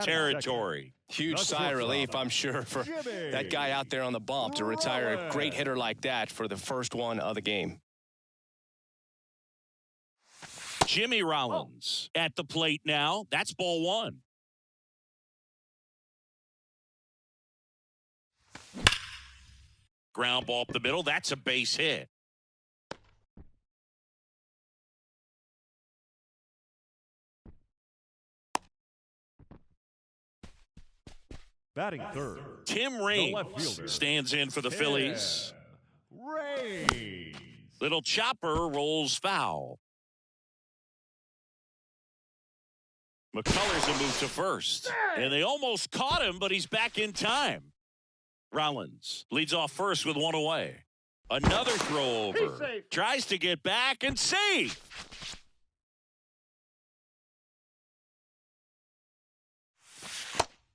territory. Huge sigh of relief, I'm sure, for that guy out there on the bump to retire a great hitter like that for the first one of the game. Jimmy Rollins at the plate now. That's ball one. Ground ball up the middle. That's a base hit. Batting third, Tim Raines stands in for the Phillies. Little chopper rolls foul. McCullers a move to first. And they almost caught him, but he's back in time. Rollins leads off first with one away. Another throw over. Tries to get back and safe.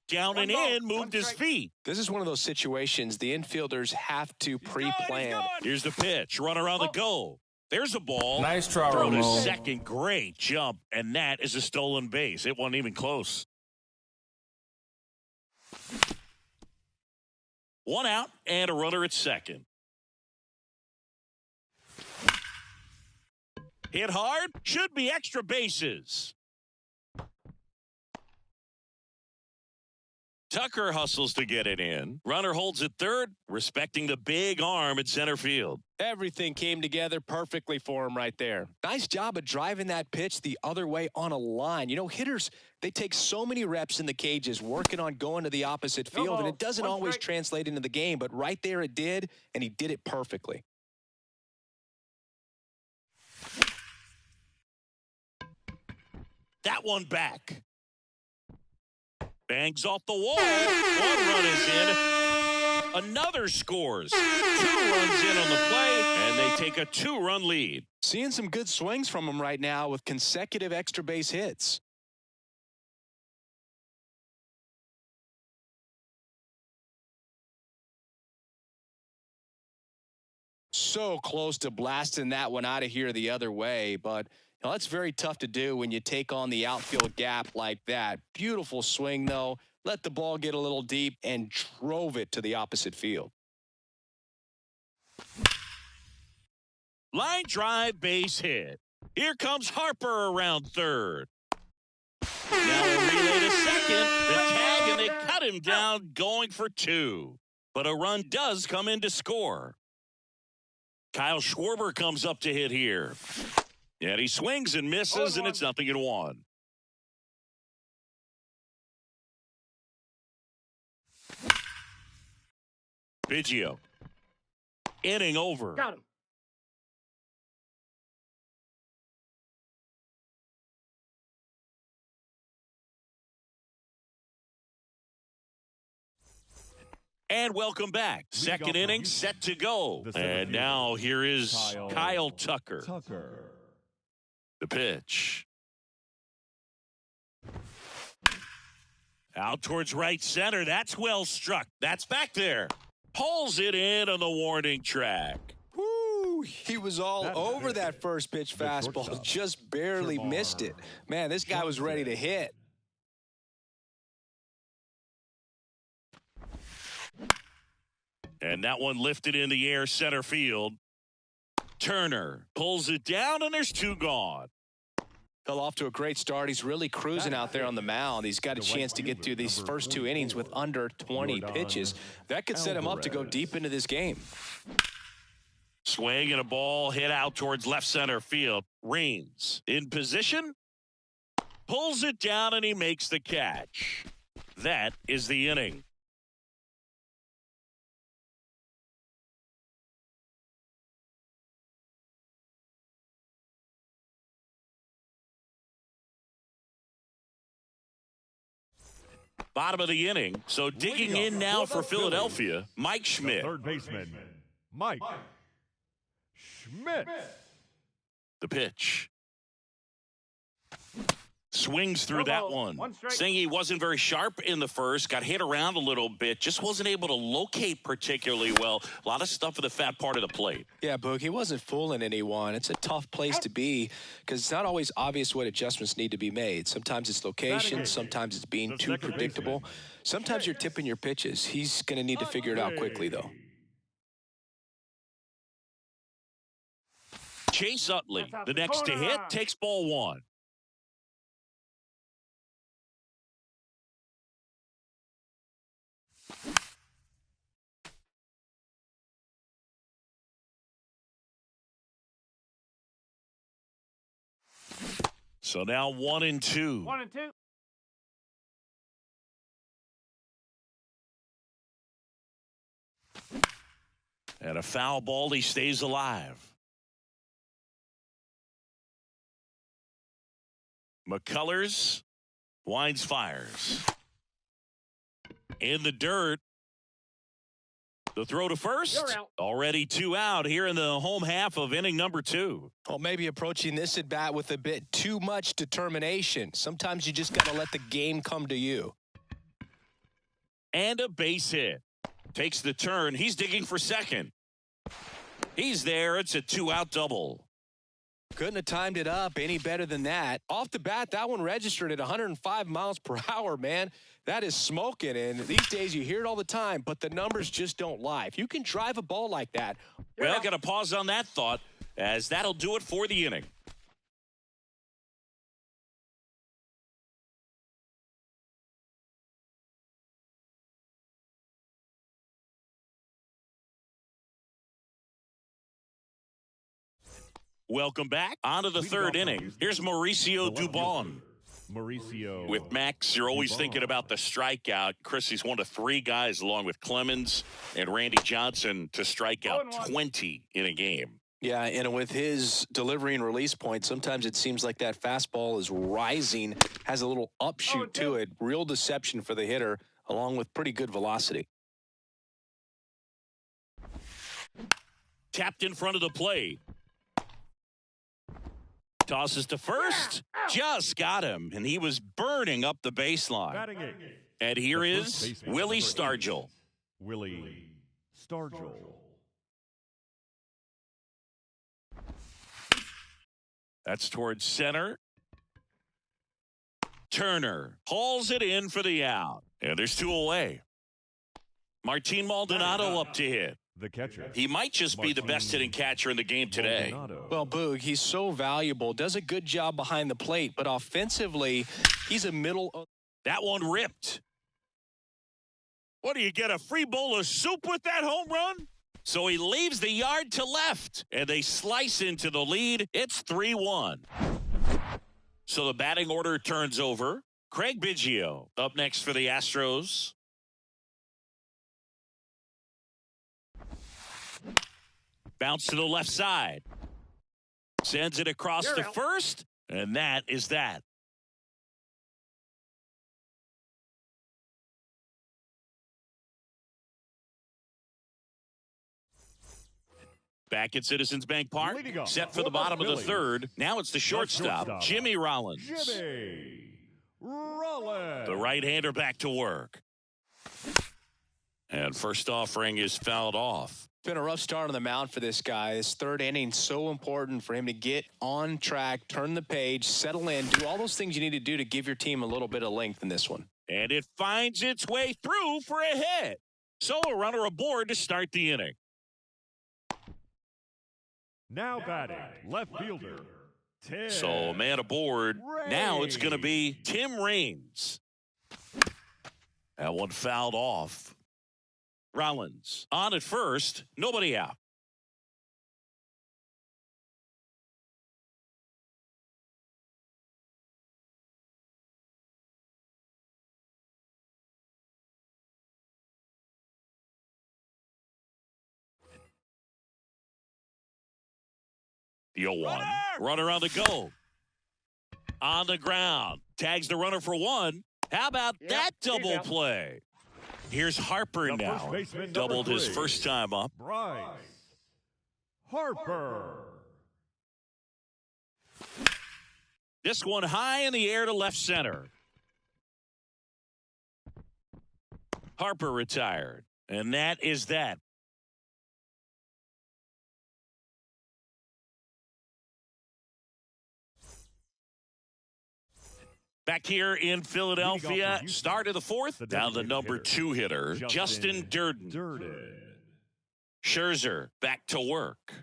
Down and in, moved his feet. This is one of those situations the infielders have to pre-plan. Here's the pitch. Runner on the go. There's a ball. Nice try, Throw to Romo. second. Great jump. And that is a stolen base. It wasn't even close. One out and a runner at second. Hit hard. Should be extra bases. Tucker hustles to get it in. Runner holds at third, respecting the big arm at center field. Everything came together perfectly for him right there. Nice job of driving that pitch the other way on a line. You know, hitters, they take so many reps in the cages working on going to the opposite field, and it doesn't always translate into the game, but right there it did, and he did it perfectly. That one back. Bangs off the wall. One run is in. Another scores. 2 runs in on the play, and they take a 2-run lead. Seeing some good swings from him right now with consecutive extra base hits. So close to blasting that one out of here the other way, but now, that's very tough to do when you take on the outfield gap like that. Beautiful swing, though. Let the ball get a little deep and drove it to the opposite field. Line drive, base hit. Here comes Harper around third. Now a relay to second. The tag, and they cut him down going for 2. But a run does come in to score. Kyle Schwarber comes up to hit here. And he swings and misses, and it's 0-1. Biggio. Inning over. Got him. And welcome back. Second inning set to go. And now here is Kyle Tucker. The pitch. Out towards right center. That's well struck. That's back there. Pulls it in on the warning track. Woo! He was all over that first pitch fastball. Just barely missed it. Man, this guy was ready to hit. And that one lifted in the air center field. Turner pulls it down, and there's 2 gone. Fell off to a great start. He's really cruising out there on the mound. He's got a chance to get through these first 2 innings with under 20 pitches. That could set him up to go deep into this game. Swing and a ball hit out towards left center field. Raines in position. Pulls it down, and he makes the catch. That is the inning. Bottom of the inning. So digging in now for Philadelphia, Mike Schmidt. Third baseman, Mike Schmidt. The pitch. Swings through that one. Saying he wasn't very sharp in the first, got hit around a little bit, just wasn't able to locate particularly well. A lot of stuff at the fat part of the plate. Yeah, Boog, he wasn't fooling anyone. It's a tough place to be because it's not always obvious what adjustments need to be made. Sometimes it's location, sometimes it's being too predictable. Sometimes you're tipping your pitches. He's going to need to figure it out quickly, though. Chase Utley, the next to hit, takes ball one. So now 1-2. 1-2. And a foul ball, he stays alive. McCullers winds, fires. In the dirt. The throw to first. Already 2 out here in the home half of inning number 2. Well, maybe approaching this at bat with a bit too much determination. Sometimes you just got to let the game come to you. And a base hit. Takes the turn. He's digging for second. He's there. It's a 2-out double. Couldn't have timed it up any better than that. Off the bat, that one registered at 105 miles per hour, man. That is smoking, and these days you hear it all the time, but the numbers just don't lie. If you can drive a ball like that. Well, got to pause on that thought, as that'll do it for the inning. Welcome back. On to the third inning. Here's Mauricio Dubon. With Max, you're always thinking about the strikeout. Chris, he's one of 3 guys, along with Clemens and Randy Johnson, to strike out 20 in a game. Yeah, and with his delivery and release point, sometimes it seems like that fastball is rising, has a little upshoot to it. Real deception for the hitter, along with pretty good velocity. Tapped in front of the plate. Tosses to first. Just got him, and he was burning up the baseline. And here is Willie Stargell. Willie Stargell. That's towards center. Turner hauls it in for the out. And there's 2 away. Martin Maldonado up to hit. The catcher. He might just be the best hitting catcher in the game today. Maldonado. Well, Boog, he's so valuable, does a good job behind the plate, but offensively, he's a middle. That one ripped. What, do you get a free bowl of soup with that home run? So he leaves the yard to left, and they slice into the lead. It's 3-1. So the batting order turns over. Craig Biggio up next for the Astros. Bounce to the left side. Sends it across to first, and that is that. Back at Citizens Bank Park, set for the bottom of the third. Now it's the shortstop, Jimmy Rollins. Jimmy Rollins. The right-hander back to work. And first offering is fouled off. Been a rough start on the mound for this guy. This third inning, so important for him to get on track, turn the page, settle in, do all those things you need to do to give your team a little bit of length in this one. And it finds its way through for a hit. So a runner aboard to start the inning. Now batting, left fielder, Tim. So a man aboard. Now it's going to be Tim Raines. That one fouled off. Rollins on at first, nobody out. The 0-1. Runner on the go. On the ground. Tags the runner for 1. How about that double play? Here's Harper now. Doubled his first time up. Bryce Harper. This one high in the air to left center. Harper retired. And that is that. Back here in Philadelphia, start of the fourth. Now the number 2 hitter, Justin Durden. Scherzer back to work.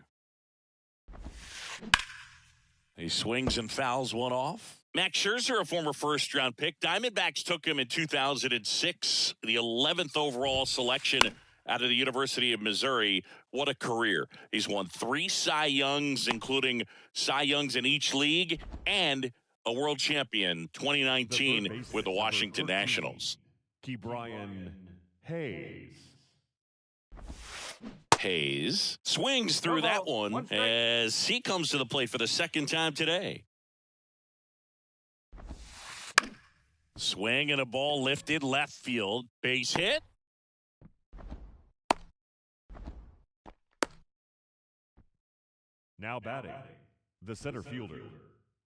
He swings and fouls one off. Max Scherzer, a former first-round pick. Diamondbacks took him in 2006, the 11th overall selection out of the University of Missouri. What a career. He's won 3 Cy Youngs, including Cy Youngs in each league, and a world champion 2019 with the Washington Nationals. Brian Hayes. Hayes swings through that one as he comes to the plate for the second time today. Swing and a ball lifted left field. Base hit. Now batting, the center fielder,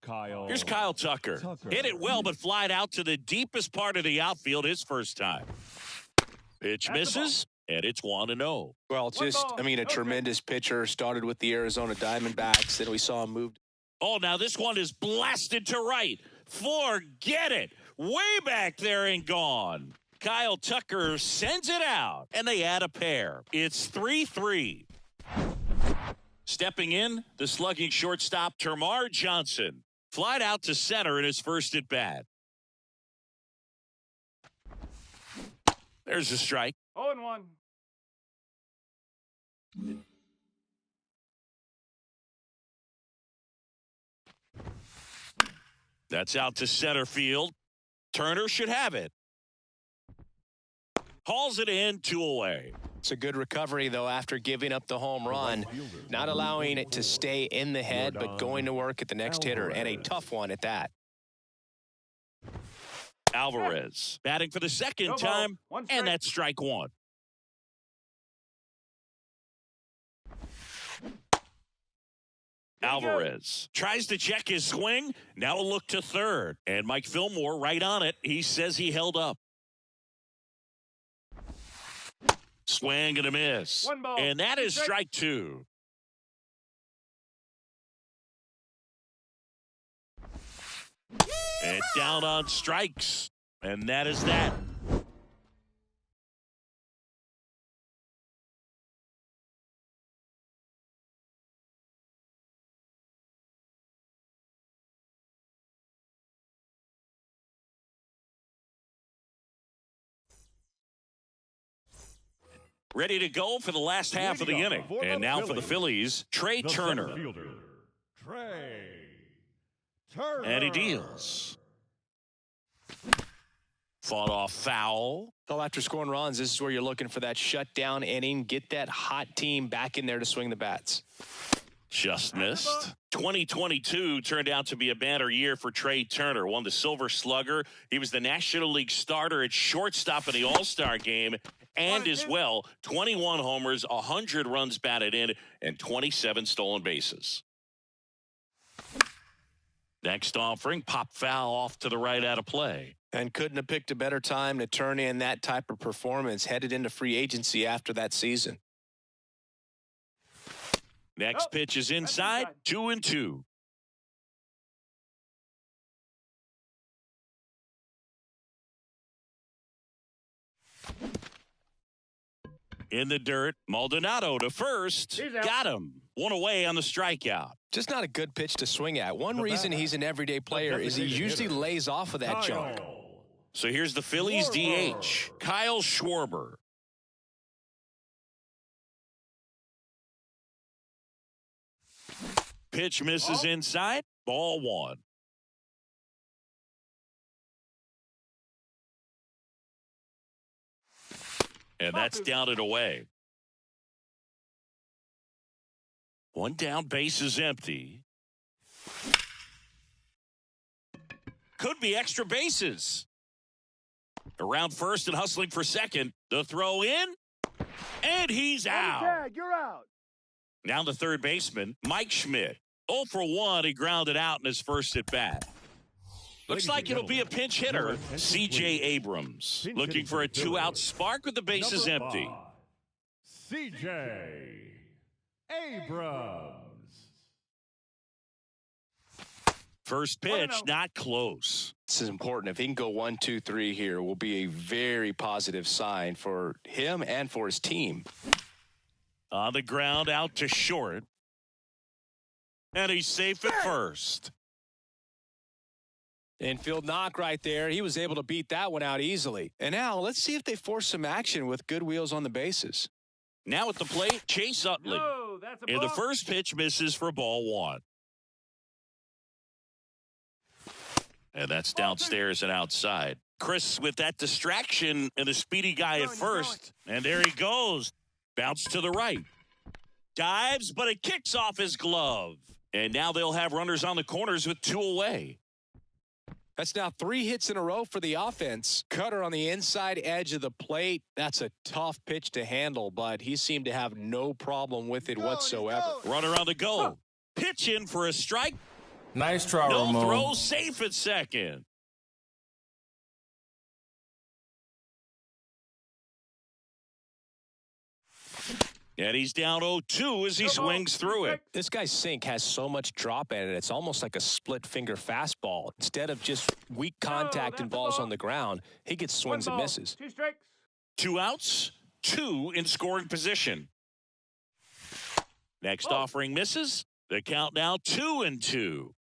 Kyle. Here's Kyle Tucker. Hit it well, but flied out to the deepest part of the outfield his first time. Pitch misses, and it's 1-0. Well, just, a tremendous pitcher. Started with the Arizona Diamondbacks, and we saw him move. Oh, now this one is blasted to right. Forget it. Way back there and gone. Kyle Tucker sends it out, and they add a pair. It's 3-3. Stepping in, the slugging shortstop, Termarr Johnson. Flied out to center in his first at bat. There's a strike. 0-1. That's out to center field. Turner should have it. Hauls it in, 2 away. It's a good recovery, though, after giving up the home run. Not allowing it to stay in the head, but going to work at the next hitter, and a tough one at that. Alvarez batting for the second time, and that's strike 1. Alvarez tries to check his swing. Now a look to third. And Mike Fillmore right on it. He says he held up. Swing and a miss. And that is strike 2. And down on strikes. And that is that. Ready to go for the last half of the inning. And now for the Phillies, Trey Turner. And he deals. Fought off foul. Well, after scoring runs, this is where you're looking for that shutdown inning. Get that hot team back in there to swing the bats. Just missed. 2022 turned out to be a banner year for Trey Turner. Won the Silver Slugger. He was the National League starter at shortstop in the All-Star game. And as well, 21 homers, 100 runs batted in, and 27 stolen bases. Next offering, pop foul off to the right out of play. And couldn't have picked a better time to turn in that type of performance, headed into free agency after that season. Next pitch is inside, 2-2. In the dirt, Maldonado to first. Got him. 1 away on the strikeout. Just not a good pitch to swing at. One reason he's an everyday player is he usually lays off of that jump. So here's the Phillies DH, Kyle Schwarber. Pitch misses inside. Ball 1. And that's down and away. 1 down, base is empty. Could be extra bases. Around first and hustling for second. The throw in. And he's out. Tag, you're out. Now the third baseman, Mike Schmidt. 0 for 1. He grounded out in his first at bat. Looks Ladies like and it'll be a gentlemen, pinch your hitter, attention, C.J. please. Abrams, Pinch looking hitting for a for the Phillies. two-out spark with the bases Number empty. 5, C.J. Abrams. First pitch, not close. This is important. If he can go 1, 2, 3 here, will be a very positive sign for him and for his team. On the ground, out to short. And he's safe at first. Infield knock right there. He was able to beat that one out easily. And now let's see if they force some action with good wheels on the bases. Now at the plate, Chase Utley. No, that's a And the ball. first pitch misses for ball 1. And that's downstairs and outside. Chris with that distraction and a speedy guy at first. And there he goes. Bounce to the right. Dives, but it kicks off his glove. And now they'll have runners on the corners with 2 away. That's now 3 hits in a row for the offense. Cutter on the inside edge of the plate. That's a tough pitch to handle, but he seemed to have no problem with it whatsoever. Runner on the go. Pitch in for a strike. Nice try, No Ramon. throw, safe at second. And he's down 0-2 as he swings through it. This guy's sink has so much drop in it. It's almost like a split finger fastball. Instead of just weak contact and balls on the ground, he gets swings and misses. 2 strikes. 2 outs, 2 in scoring position. Next offering misses. The count now 2-2.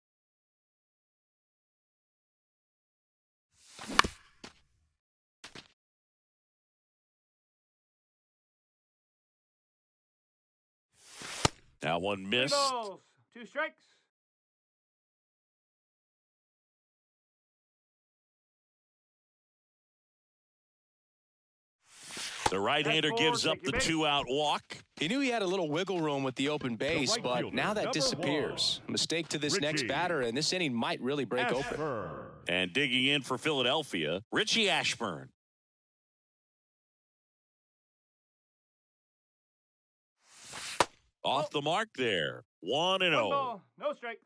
Now one 3 missed. balls. 2 strikes. The right-hander That's gives four, up take the your base. 2-out walk. He knew he had a little wiggle room with the open base, right but fielder, now that number disappears. 1. Mistake to this next Richie batter, and this inning might really break open. Ashburn. And digging in for Philadelphia, Richie Ashburn. Off the mark there. 1-0. 1 ball. No strikes.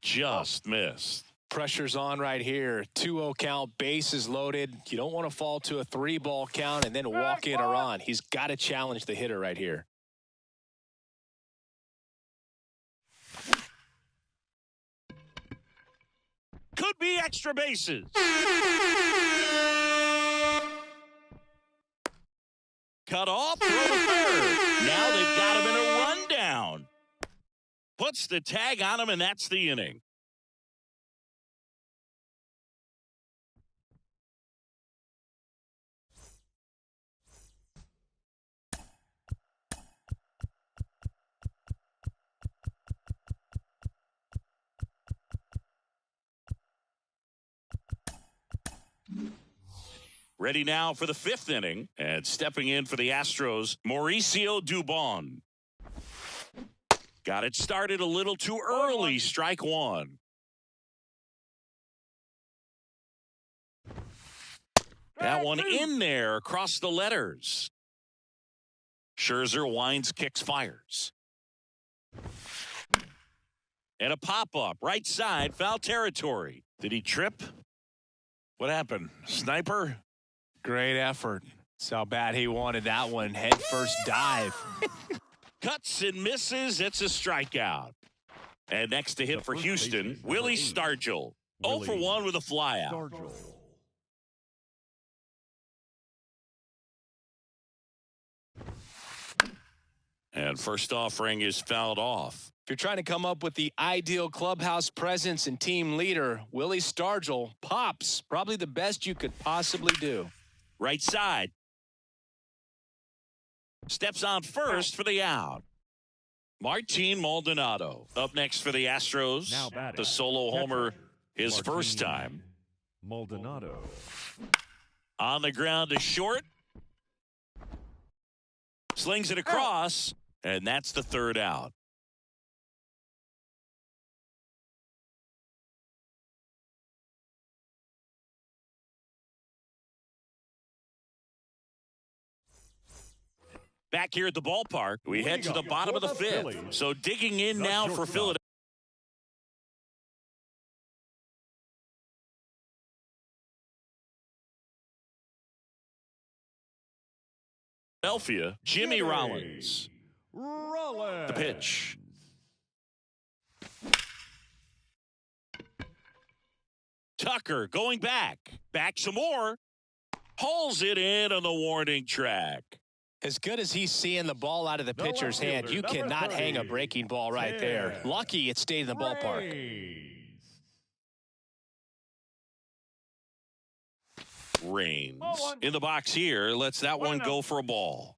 Just missed. Pressure's on right here. 2-0 count, bases loaded. You don't want to fall to a 3-ball count and then walk in a run. He's got to challenge the hitter right here. Could be extra bases. Cut off, throw to third. Now they've got him in a rundown. Puts the tag on him, and that's the inning. Ready now for the 5th inning, and stepping in for the Astros, Mauricio Dubon. Got it started a little too early, strike 1. That one in there across the letters. Scherzer winds, kicks, fires. And a pop-up, right side, foul territory. Did he trip? What happened? Sniper? Great effort. That's how bad he wanted that one. Head first dive. Cuts and misses. It's a strikeout. And next to hit for Houston, Willie Stargell. 0 for 1 with a flyout. Stargell. And first offering is fouled off. If you're trying to come up with the ideal clubhouse presence and team leader, Willie Stargell pops. Probably the best you could possibly do. Right side. Steps on first for the out. Martin Maldonado up next for the Astros. Now batting. The solo homer his Martin first time. Maldonado. On the ground to short. Slings it across, and that's the 3rd out. Back here at the ballpark, we head to the bottom of the fifth. So digging in now for Philadelphia. Jimmy Rollins. The pitch. Tucker going back. Back some more. Hauls it in on the warning track. As good as he's seeing the ball out of the pitcher's hand, you cannot hang a breaking ball right there. Lucky it stayed in the ballpark. Rains in the box here. Lets that one go for a ball.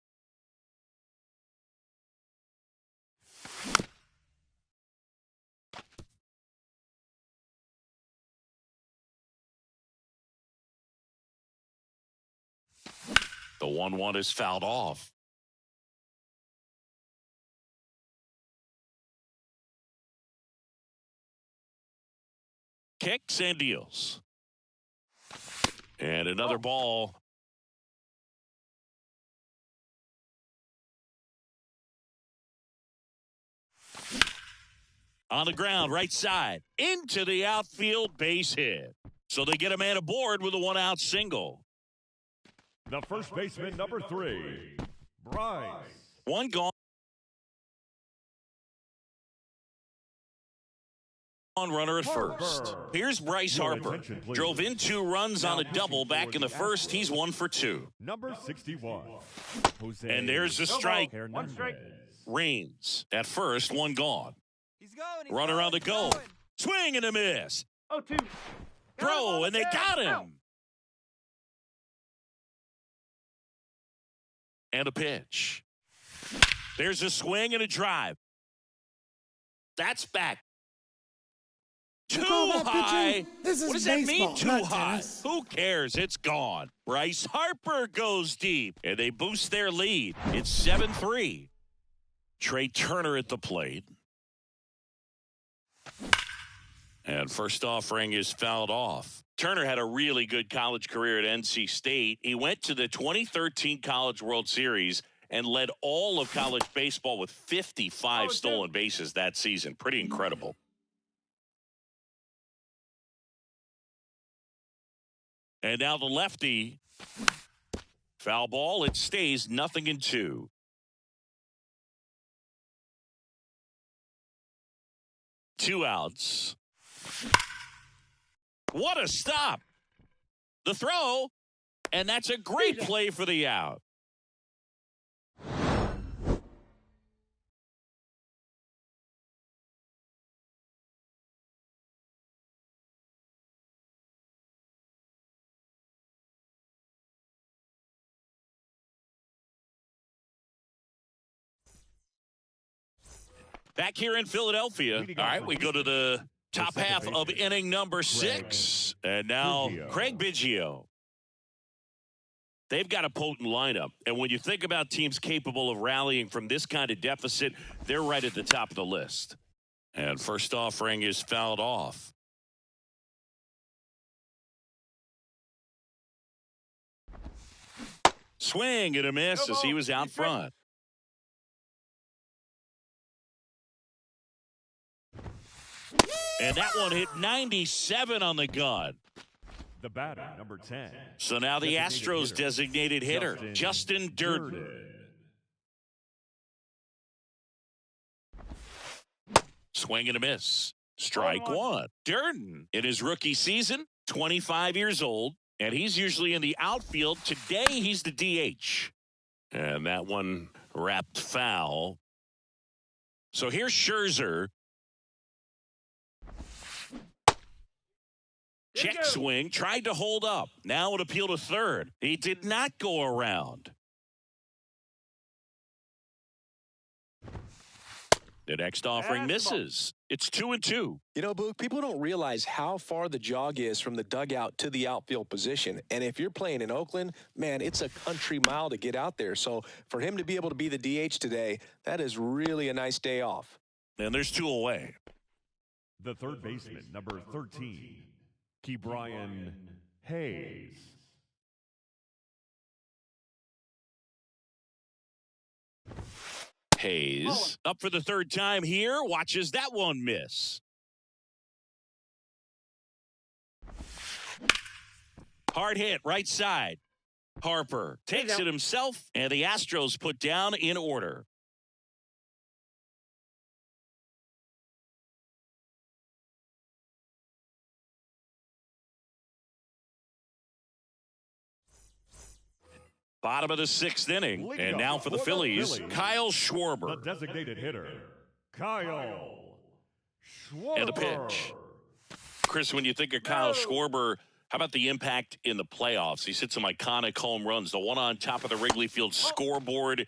The 1-1 is fouled off. Kicks and deals. And another ball. On the ground, right side. Into the outfield, base hit. So they get a man aboard with a one-out single. The first baseman, number 3, Bryce. One gone. Runner at first. Here's Bryce Harper. Drove in 2 runs on a double back in the first. He's 1 for 2. Number 61, Jose. And there's a strike. One strike. Rains at first, 1 gone. He's going. Runner on the go. Swing and a miss. 0-2. Throw, and they got him. And a pitch. There's a swing and a drive. That's back. Too high. What does that mean, too high? Who cares? It's gone. Bryce Harper goes deep, and they boost their lead. It's 7-3. Trey Turner at the plate. And first offering is fouled off. Turner had a really good college career at NC State. He went to the 2013 College World Series and led all of college baseball with 55 stolen bases that season. Pretty incredible. And now the lefty. Foul ball. It stays 0-2. Two outs. What a stop. The throw, and that's a great play for the out. Back here in Philadelphia. All right, we go to the top half of inning number 6. And now Craig Biggio. They've got a potent lineup. And when you think about teams capable of rallying from this kind of deficit, they're right at the top of the list. And first offering is fouled off. Swing and a miss as he was out front. And that one hit 97 on the gun. The batter, number 10. So now the Astros designated hitter, Justin Durden. Swing and a miss. Strike 1. Durden, in his rookie season, 25 years old, and he's usually in the outfield. Today, he's the DH. And that one wrapped foul. So here's Scherzer. Check swing, tried to hold up. Now an appeal to third. He did not go around. The next offering misses. It's 2-2. You know, Boog, people don't realize how far the jog is from the dugout to the outfield position. And if you're playing in Oakland, man, it's a country mile to get out there. So for him to be able to be the DH today, that is really a nice day off. And there's 2 away. The third baseman, number 13, Brian Hayes. Hayes up for the third time here. Watches that one miss. Hard hit right side. Harper takes it himself, and the Astros put down in order. Bottom of the sixth inning, and now for the Phillies, Kyle Schwarber. The designated hitter, Kyle Schwarber. And a pitch. Chris, when you think of Kyle Schwarber, how about the impact in the playoffs? He's hit some iconic home runs. The one on top of the Wrigley Field scoreboard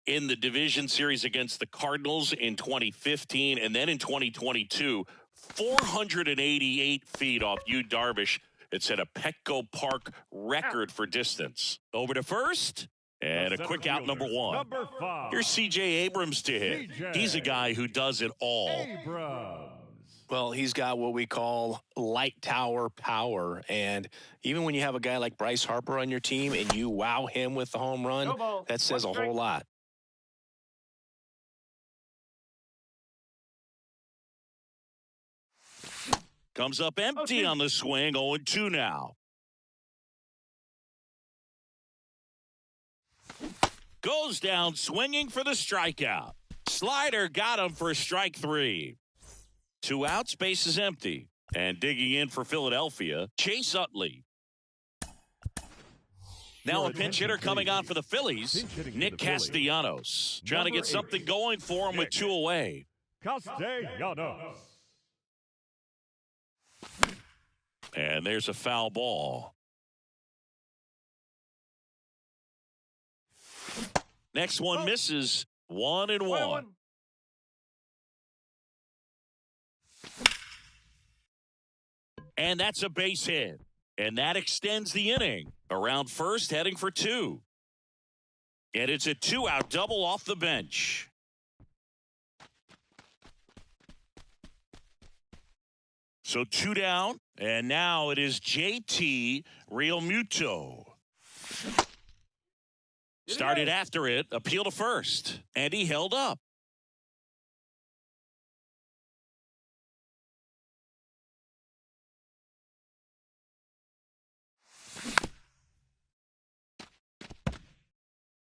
in the division series against the Cardinals in 2015, and then in 2022, 488 feet off Yu Darvish. It set a Petco Park record for distance. Over to first, and a quick out number one. Number 5. Here's C.J. Abrams to hit. He's a guy who does it all. Abrams. Well, he's got what we call light tower power. And even when you have a guy like Bryce Harper on your team and you wow him with the home run, that says a whole lot. Comes up empty on the swing, 0-2 now. Goes down swinging for the strikeout. Slider got him for strike 3. 2 outs, base is empty. And digging in for Philadelphia, Chase Utley. Now a pinch hitter coming on for the Phillies, Nick Castellanos. Trying to get something going for him with 2 away. Castellanos. And there's a foul ball. Next one misses. 1-1. And that's a base hit. And that extends the inning. Around first, heading for 2. And it's a 2-out double off the bench. So 2 down, and now it is JT Realmuto. Started after it, appeal to first, and he held up.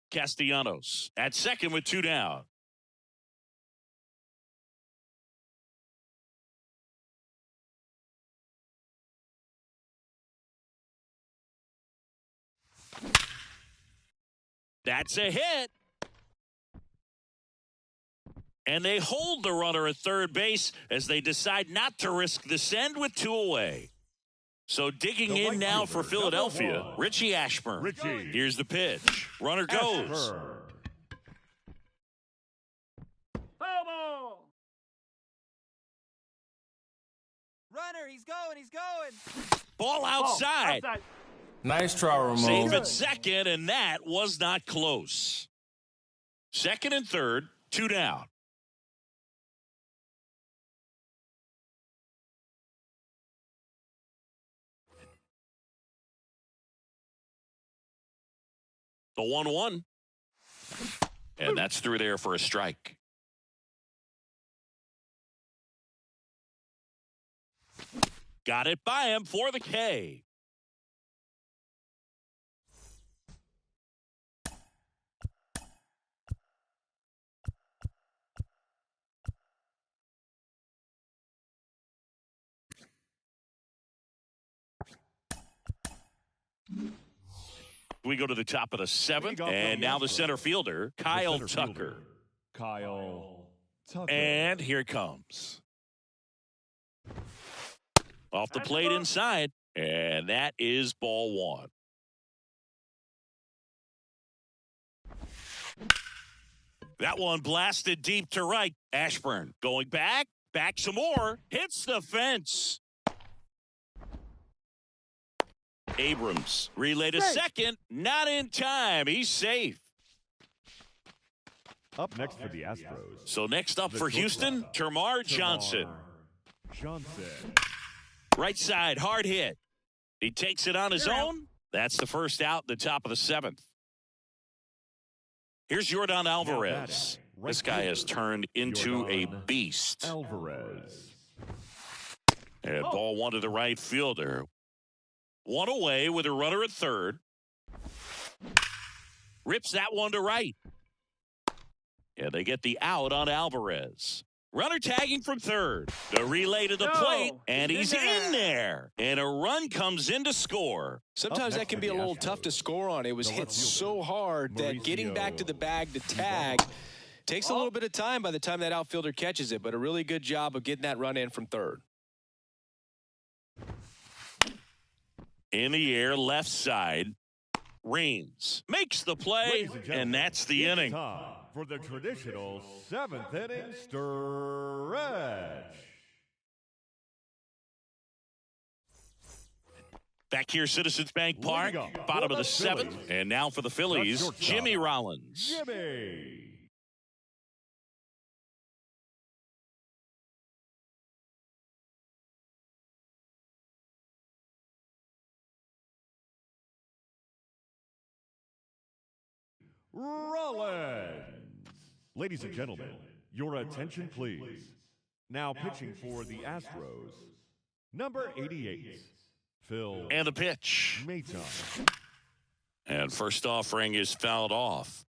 Castellanos at second with 2 down. That's a hit. And they hold the runner at third base as they decide not to risk the send with 2 away. So digging in now for Philadelphia, Richie Ashburn. Here's the pitch. Runner goes. Runner, he's going. Ball outside. Nice Trower move. Save at second, and that was not close. Second and third, 2 down. The 1-1. And that's through there for a strike. Got it by him for the K. We go to the top of the 7th, and now the center fielder, Kyle Tucker. Kyle Tucker. And here it comes. Off the plate inside, and that is ball 1. That one blasted deep to right. Ashburn going back some more, hits the fence. Abrams relay to second, not in time. He's safe. Up next for the Astros. So next up for Houston, Termarr Johnson. Right side, hard hit. He takes it on his own. That's the first out, the top of the 7th. Here's Yordan Alvarez. This guy has turned into a beast. Alvarez. And ball one to the right fielder. One away with a runner at third. Rips that one to right. And they get the out on Alvarez. Runner tagging from third. The relay to the plate, and he's in there. And a run comes in to score. Sometimes that can be a little tough to score on. It was hit so hard that getting back to the bag to tag takes a little bit of time by the time that outfielder catches it, but a really good job of getting that run in from third. In the air, left side. Reigns makes the play, and that's the inning. Time for the traditional 7th inning stretch. Back here, Citizens Bank Park, bottom of the 7th. And now for the Phillies, Jimmy Rollins. Jimmy. Rollins. Ladies and gentlemen, your attention please. Now pitching for the Astros, number 88, Phil. And the pitch. Maton. And first offering is fouled off.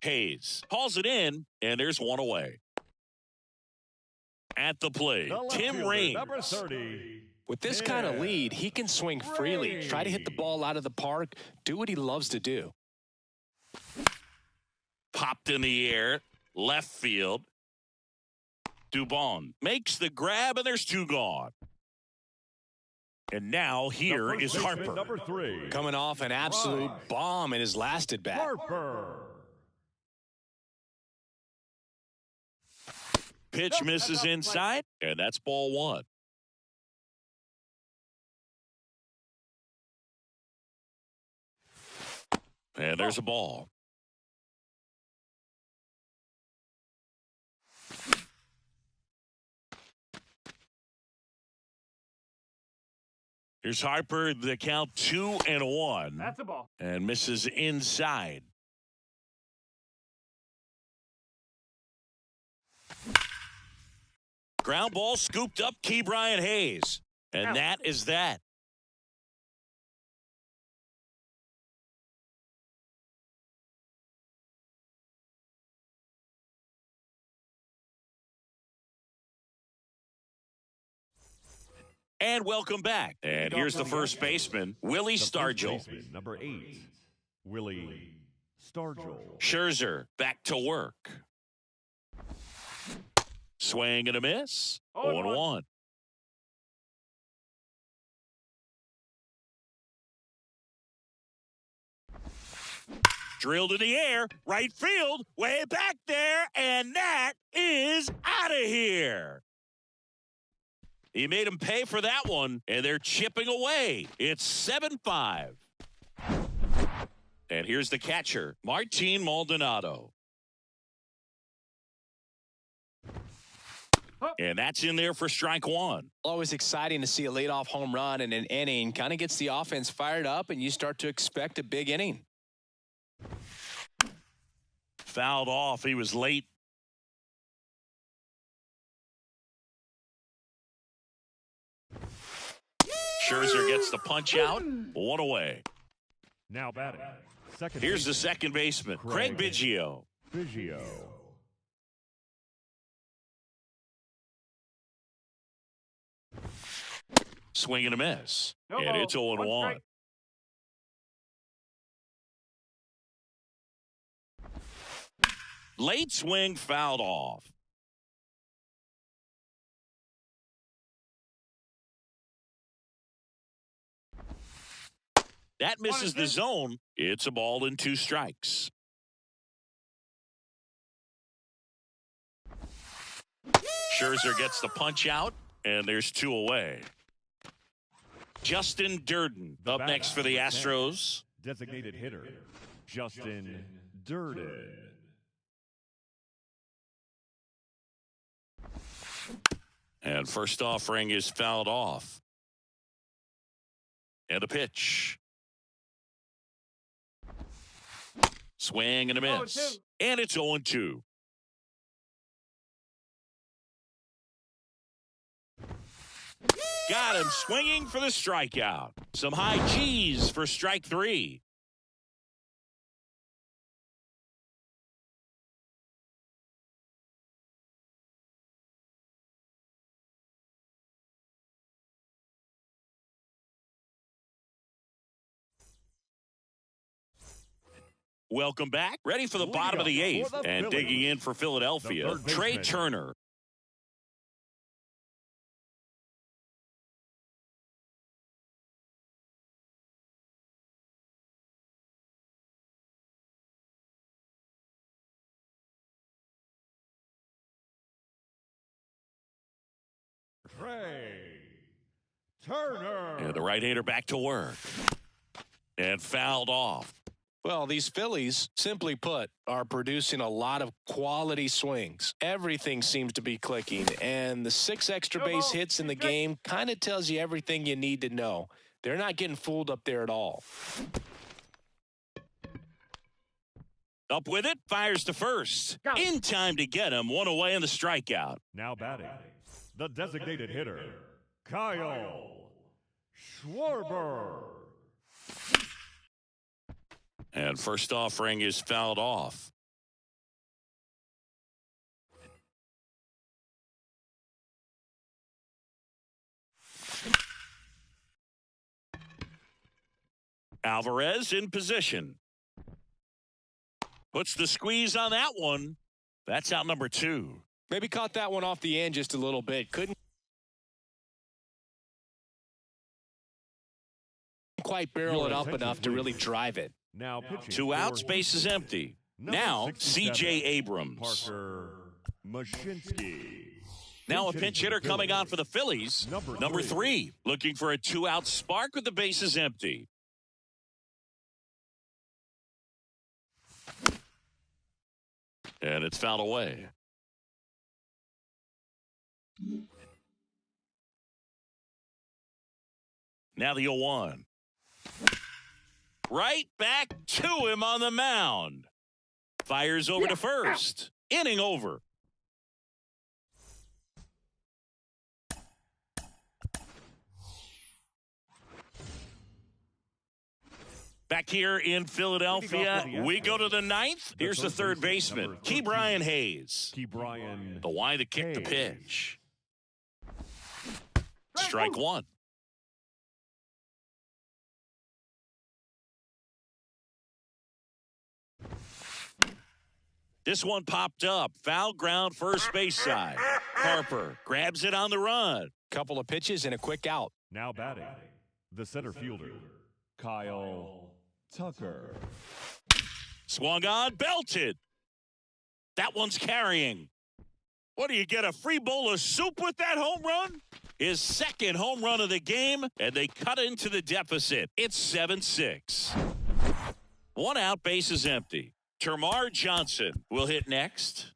Hayes hauls it in, and there's one away. At the plate, Tim Raines. Number 30. With this kind of lead, he can swing freely, try to hit the ball out of the park, do what he loves to do. Popped in the air, left field. Dubon makes the grab, and there's two gone. And now here is Harper. Number 3. Coming off an absolute bomb in his last at-bat. Harper. Pitch misses inside, and that's ball one. And there's a ball. Here's Harper, the count 2-1. That's a ball. And misses inside. Ground ball scooped up Key Brian Hayes. And that is that. And welcome back. And here's the first baseman, Willie Stargell. Number 8, Willie Stargell. Scherzer back to work. Swing and a miss. 0-1. Drilled in the air, right field, way back there, and that is out of here. He made him pay for that one, and they're chipping away. It's 7-5. And here's the catcher, Martin Maldonado. And that's in there for strike one. Always exciting to see a leadoff home run in an inning. Kind of gets the offense fired up, and you start to expect a big inning. Fouled off. He was late. Scherzer gets the punch out. One away. Now batting. Here's the second baseman, Craig Biggio. Biggio. Swing and a miss. And it's 0-1. Late swing fouled off. That misses the zone. It's a ball and 2 strikes. Scherzer gets the punch out, and there's 2 away. Justin Durden up next for the Astros. Designated hitter, Justin Durden. And first offering is fouled off. And a pitch. Swing and a miss. And it's 0-2. Got him swinging for the strikeout. Some high G's for strike 3. Welcome back. Ready for the bottom of the 8th. And digging in for Philadelphia, Trey Turner. Trey Turner. And the right-hander back to work. And fouled off. Well, these Phillies, simply put, are producing a lot of quality swings. Everything seems to be clicking, and the 6 extra base hits in the game kind of tells you everything you need to know. They're not getting fooled up there at all. Up with it, fires to first. In time to get him, 1 away in the strikeout. Now batting, the designated hitter, Kyle Schwarber. And first offering is fouled off. Alvarez in position. Puts the squeeze on that one. That's out number 2. Maybe caught that one off the end just a little bit. Couldn't quite barrel it up enough to really drive it. Now pitching 2 outs, base is empty. Now, C.J. Abrams. Parker Mashinsky. Now a pinch hitter coming on for the Phillies. Number 3. Looking for a 2-out spark with the bases empty. And it's fouled away. Now the 0-1. Right back to him on the mound. Fires over to first. Inning over. Back here in Philadelphia, we go to the 9th. Here's the third baseman, Ke'Bryan Hayes. Ke'Bryan. The Y that kicked the pitch. Strike 1. This one popped up. Foul ground first base side. Harper grabs it on the run. Couple of pitches and a quick out. Now batting, the center fielder, Kyle Tucker. Swung on, belted. That one's carrying. What do you get, a free bowl of soup with that home run? His second home run of the game, and they cut into the deficit. It's 7-6. 1 out, base is empty. Termarr Johnson will hit next.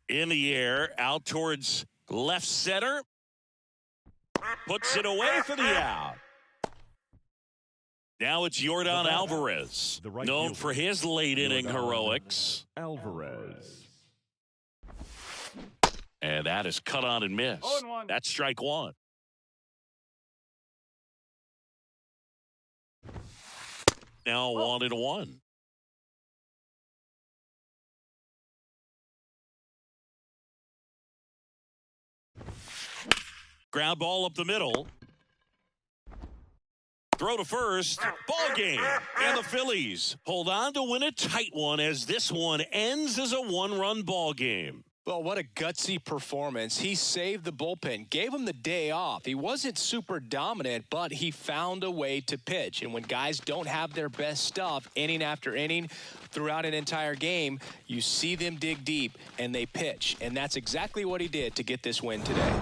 In the air, out towards left center. Puts it away for the out. Now it's Yordan Alvarez, known for his late inning heroics. Alvarez. And that is cut on and missed. That's strike 1. Now 1-1. Ground ball up the middle. Throw to first. Ball game. And the Phillies hold on to win a tight one as this one ends as a 1-run ball game. Well, what a gutsy performance. He saved the bullpen, gave him the day off. He wasn't super dominant, but he found a way to pitch. And when guys don't have their best stuff inning after inning throughout an entire game, you see them dig deep and they pitch. And that's exactly what he did to get this win today.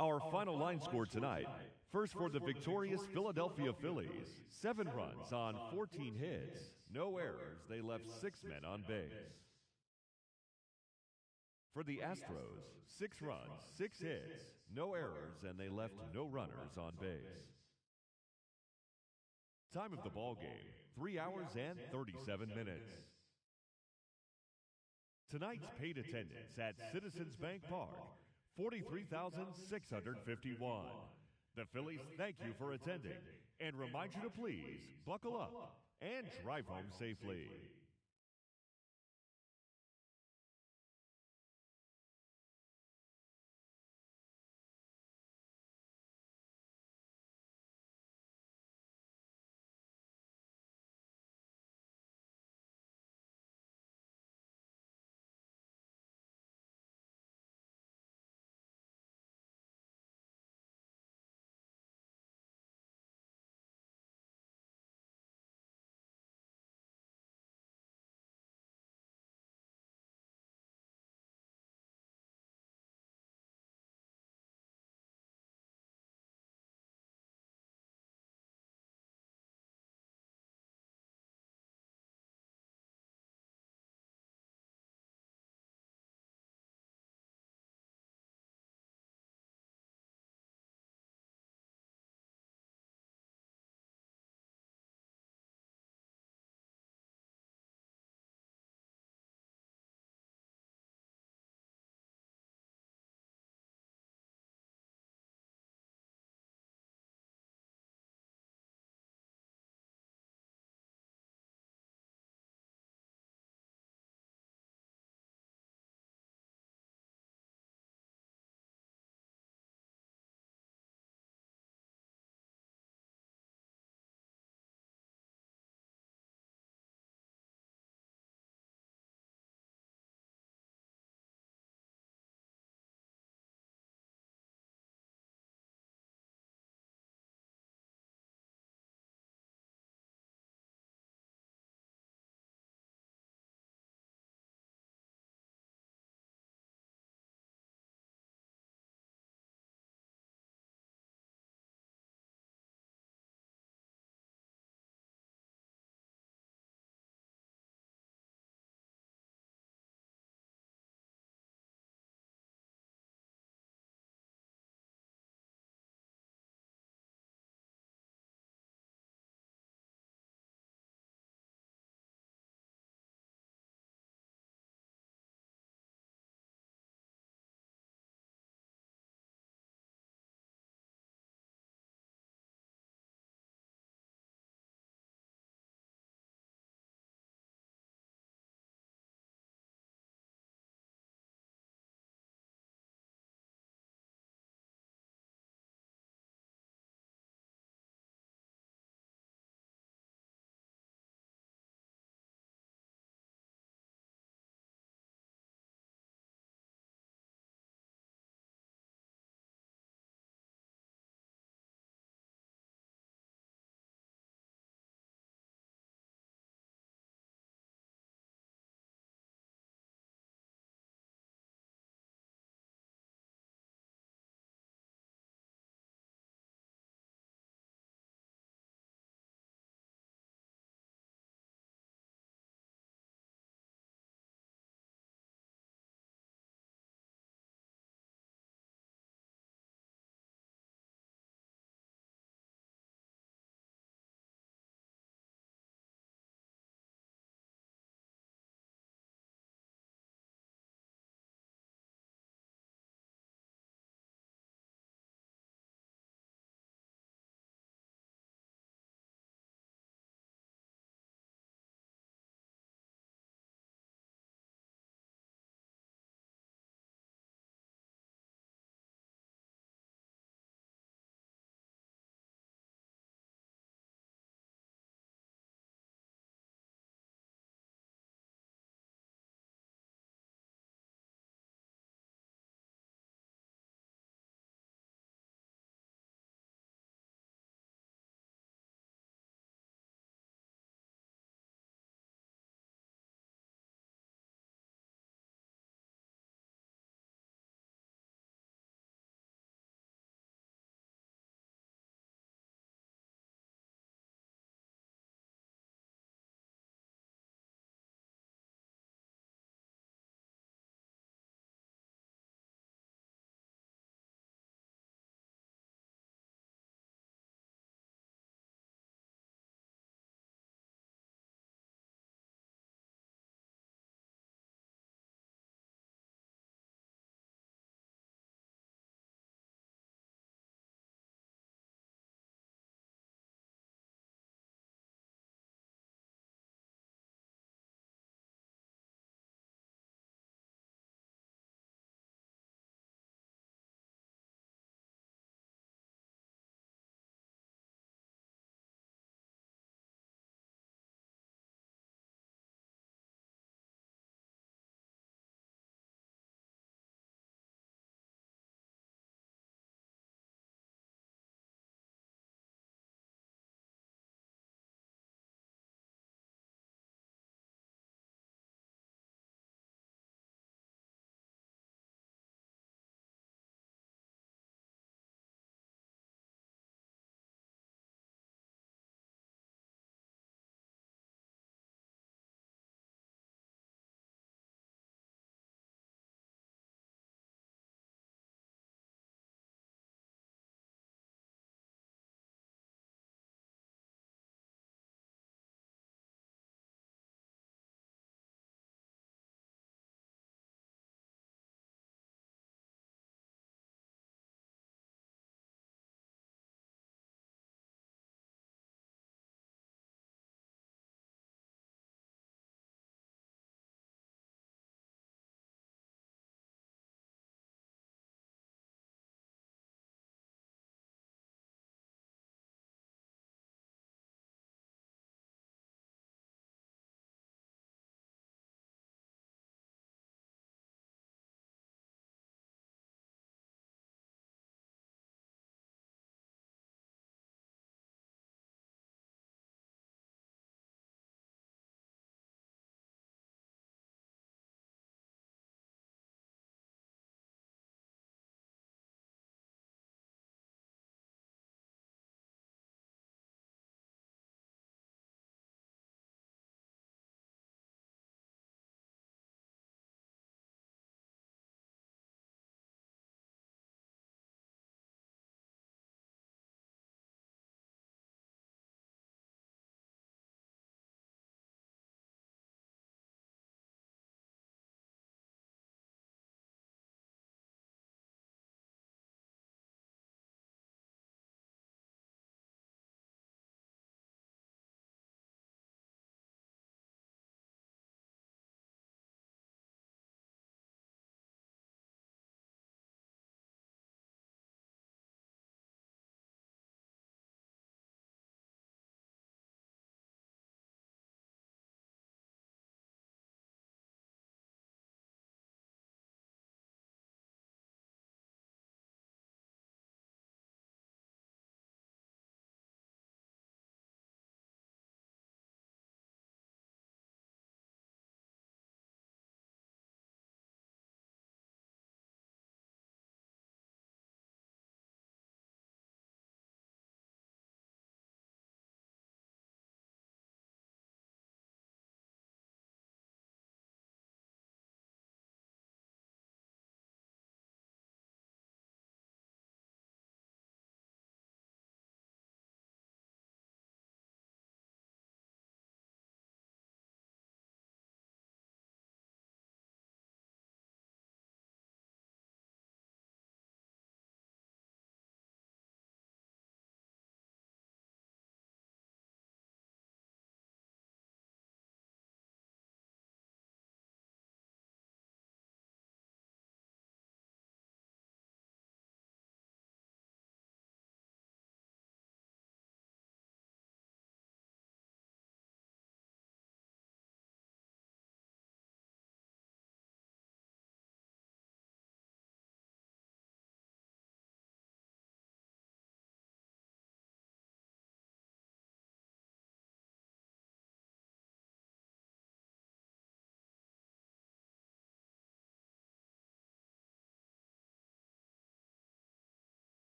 Our final line score tonight. First for the victorious Philadelphia Phillies, 7 runs on 14 hits. No errors. They left 6 men on base. For the Astros, 6 runs, 6 hits, no errors, and they left no runners on base. Time of the ball game, 3 hours and 37 minutes. Tonight's paid attendance at Citizens Bank Park, 43,651. The Phillies thank you for attending and remind you to please buckle up and drive home safely.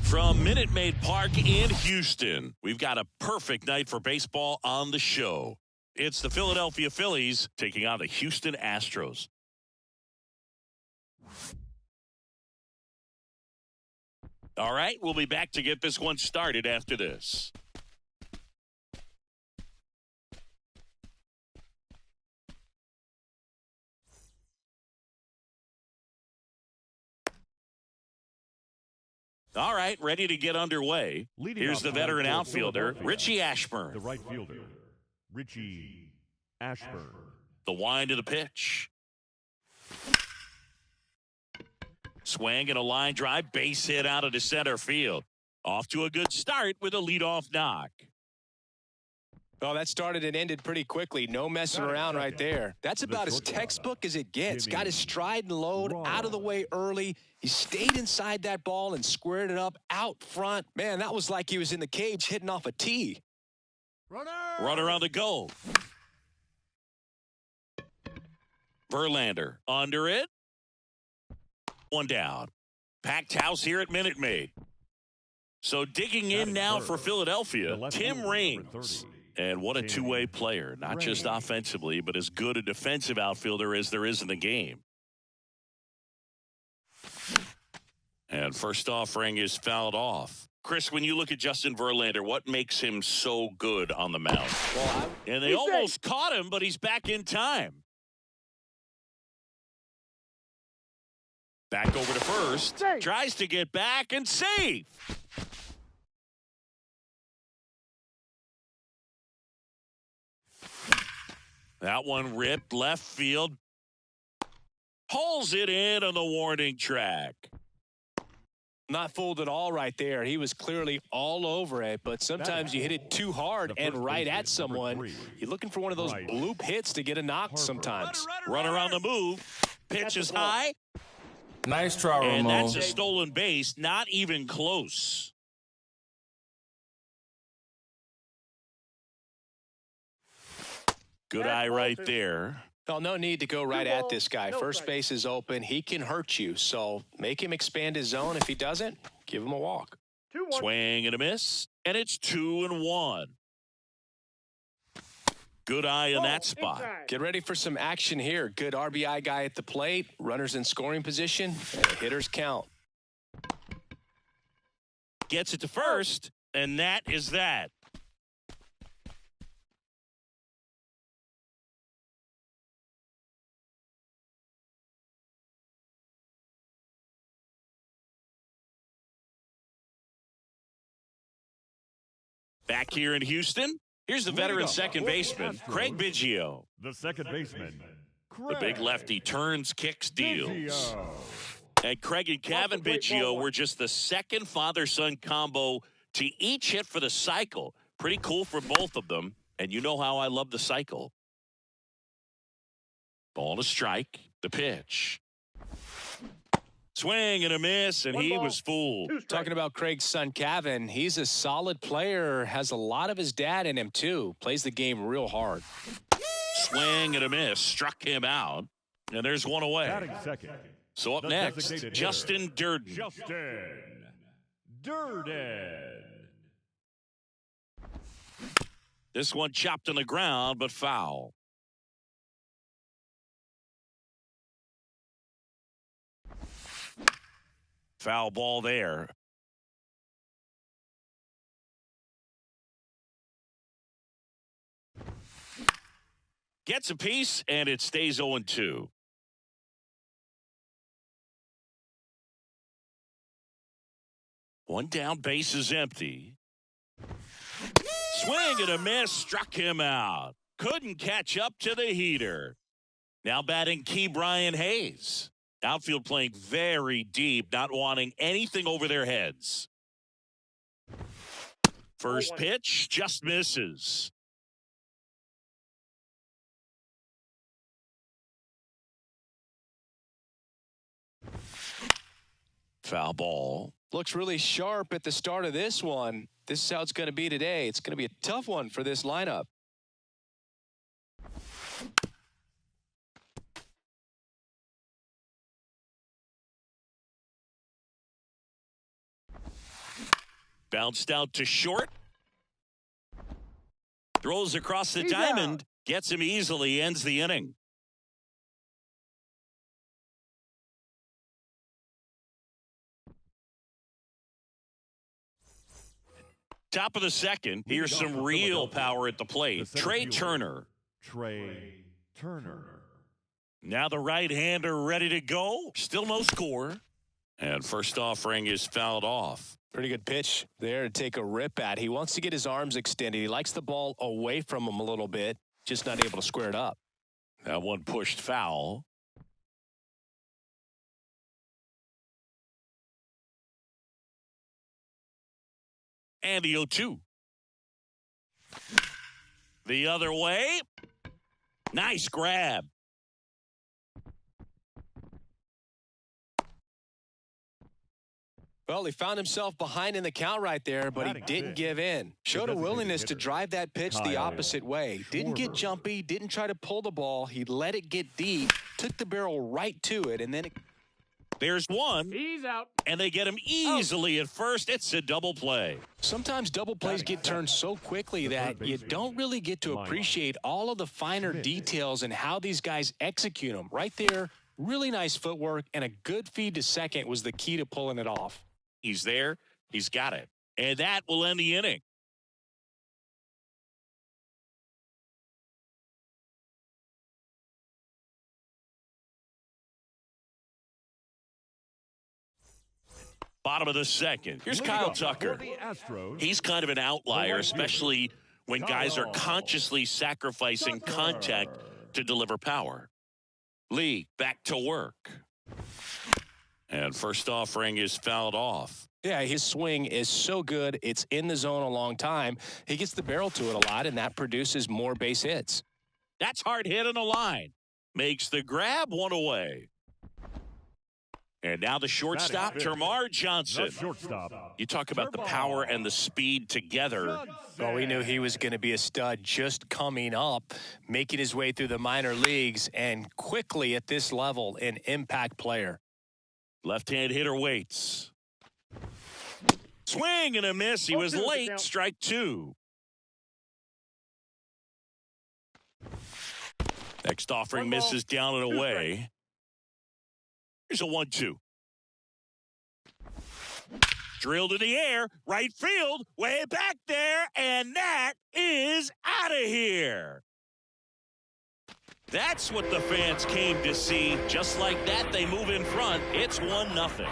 From Minute Maid Park in Houston, we've got a perfect night for baseball on the show. It's the Philadelphia Phillies taking on the Houston Astros. All right, we'll be back to get this one started after this. All right, ready to get underway. Here's the veteran outfielder, Richie Ashburn. The right fielder, Richie Ashburn. The wind of the pitch. Swing and a line drive, base hit out of the center field. Off to a good start with a leadoff knock. Oh, that started and ended pretty quickly. No messing around right there. That's about as textbook as it gets. Got his stride and load out of the way early. He stayed inside that ball and squared it up out front. Man, that was like he was in the cage hitting off a tee. Runner on the goal. Verlander under it. One down. Packed house here at Minute Maid. So digging in now for Philadelphia, Tim Raines. And what a two-way player, not just offensively, but as good a defensive outfielder as there is in the game. And first offering is fouled off. Chris, when you look at Justin Verlander, what makes him so good on the mound? And they almost caught him, but he's back in time. Back over to first. Tries to get back and safe. That one ripped left field. Pulls it in on the warning track. Not fooled at all right there. He was clearly all over it, but sometimes you hit it too hard and right at someone. You're looking for one of those bloop hits to get a knock sometimes. Runner on the move. Pitch is high. Nice try, Ramon. And that's a stolen base. Not even close. Good eye right there. Well, no need to go right at this guy. First base is open. He can hurt you, so make him expand his zone. If he doesn't, give him a walk. Swing and a miss, and it's 2-1. Good eye in that spot. Get ready for some action here. Good RBI guy at the plate. Runners in scoring position. And hitters count. Gets it to first, and that is that. Back here in Houston, here's the veteran second baseman, Craig Biggio. The second baseman, The big lefty turns, kicks, deals. And Craig and Kevin Biggio were just the second father-son combo to each hit for the cycle. Pretty cool for both of them. And you know how I love the cycle. Ball to strike, the pitch. Swing and a miss, and he was fooled. Talking about Craig's son, Kevin, he's a solid player, has a lot of his dad in him, too. Plays the game real hard. Swing and a miss, struck him out, and there's one away. Second, so up next, Justin Durden. Justin Durden. This one chopped on the ground, but foul. Foul ball there. Gets a piece, and it stays 0-2. One down, base is empty. Swing and a miss, struck him out. Couldn't catch up to the heater. Now batting Key Brian Hayes. Outfield playing very deep, not wanting anything over their heads. First pitch just misses. Foul ball. Looks really sharp at the start of this one. This is how it's going to be today. It's going to be a tough one for this lineup. Bounced out to short. Throws across the diamond. Gets him easily. Ends the inning. Top of the second. Here's some real power at the plate. Trey Turner. Now the right-hander ready to go. Still no score. And first offering is fouled off. Pretty good pitch there to take a rip at. He wants to get his arms extended. He likes the ball away from him a little bit, just not able to square it up. That one pushed foul. And the 0-2. The other way. Nice grab. Well, he found himself behind in the count right there, but he didn't give in. Showed a willingness to drive that pitch the opposite way. Didn't get jumpy, didn't try to pull the ball. He let it get deep, took the barrel right to it, and then there's one. He's out. And they get him easily at first. It's a double play. Sometimes double plays get turned so quickly that you don't really get to appreciate all of the finer details and how these guys execute them. Right there, really nice footwork, and a good feed to second was the key to pulling it off. He's there. He's got it. And that will end the inning. Bottom of the second. Here's Kyle Tucker. He's kind of an outlier, especially when guys are consciously sacrificing contact to deliver power. Lee back to work. And first offering is fouled off. Yeah, his swing is so good. It's in the zone a long time. He gets the barrel to it a lot, and that produces more base hits. That's hard hit on the line. Makes the grab, one away. And now the shortstop, Termarr Johnson. You talk about the power and the speed together. Oh, we knew he was going to be a stud just coming up, making his way through the minor leagues, and quickly at this level, an impact player. Left-hand hitter waits. Swing and a miss. He was late. Strike two. Next offering misses down and away. Here's a 1-2. Drilled in the air. Right field. Way back there. And that is out of here. That's what the fans came to see. Just like that, they move in front. It's 1-0.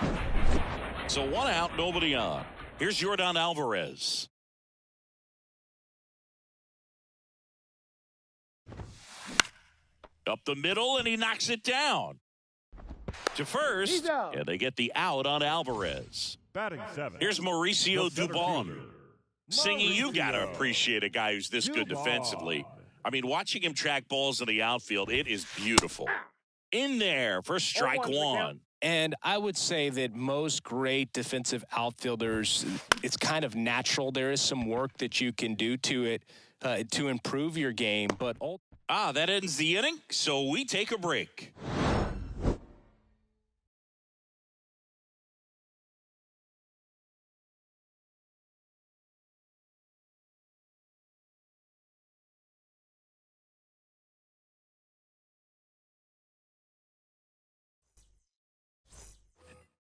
So one out, nobody on. Here's Yordan Alvarez. Up the middle, and he knocks it down. To first, and they get the out on Alvarez. Batting seven. Here's Mauricio Dubon. Singing, you got to appreciate a guy who's this good defensively. I mean, watching him track balls in the outfield, it is beautiful. In there for strike one. And I would say that most great defensive outfielders, it's kind of natural. There is some work that you can do to it to improve your game. But that ends the inning, so we take a break.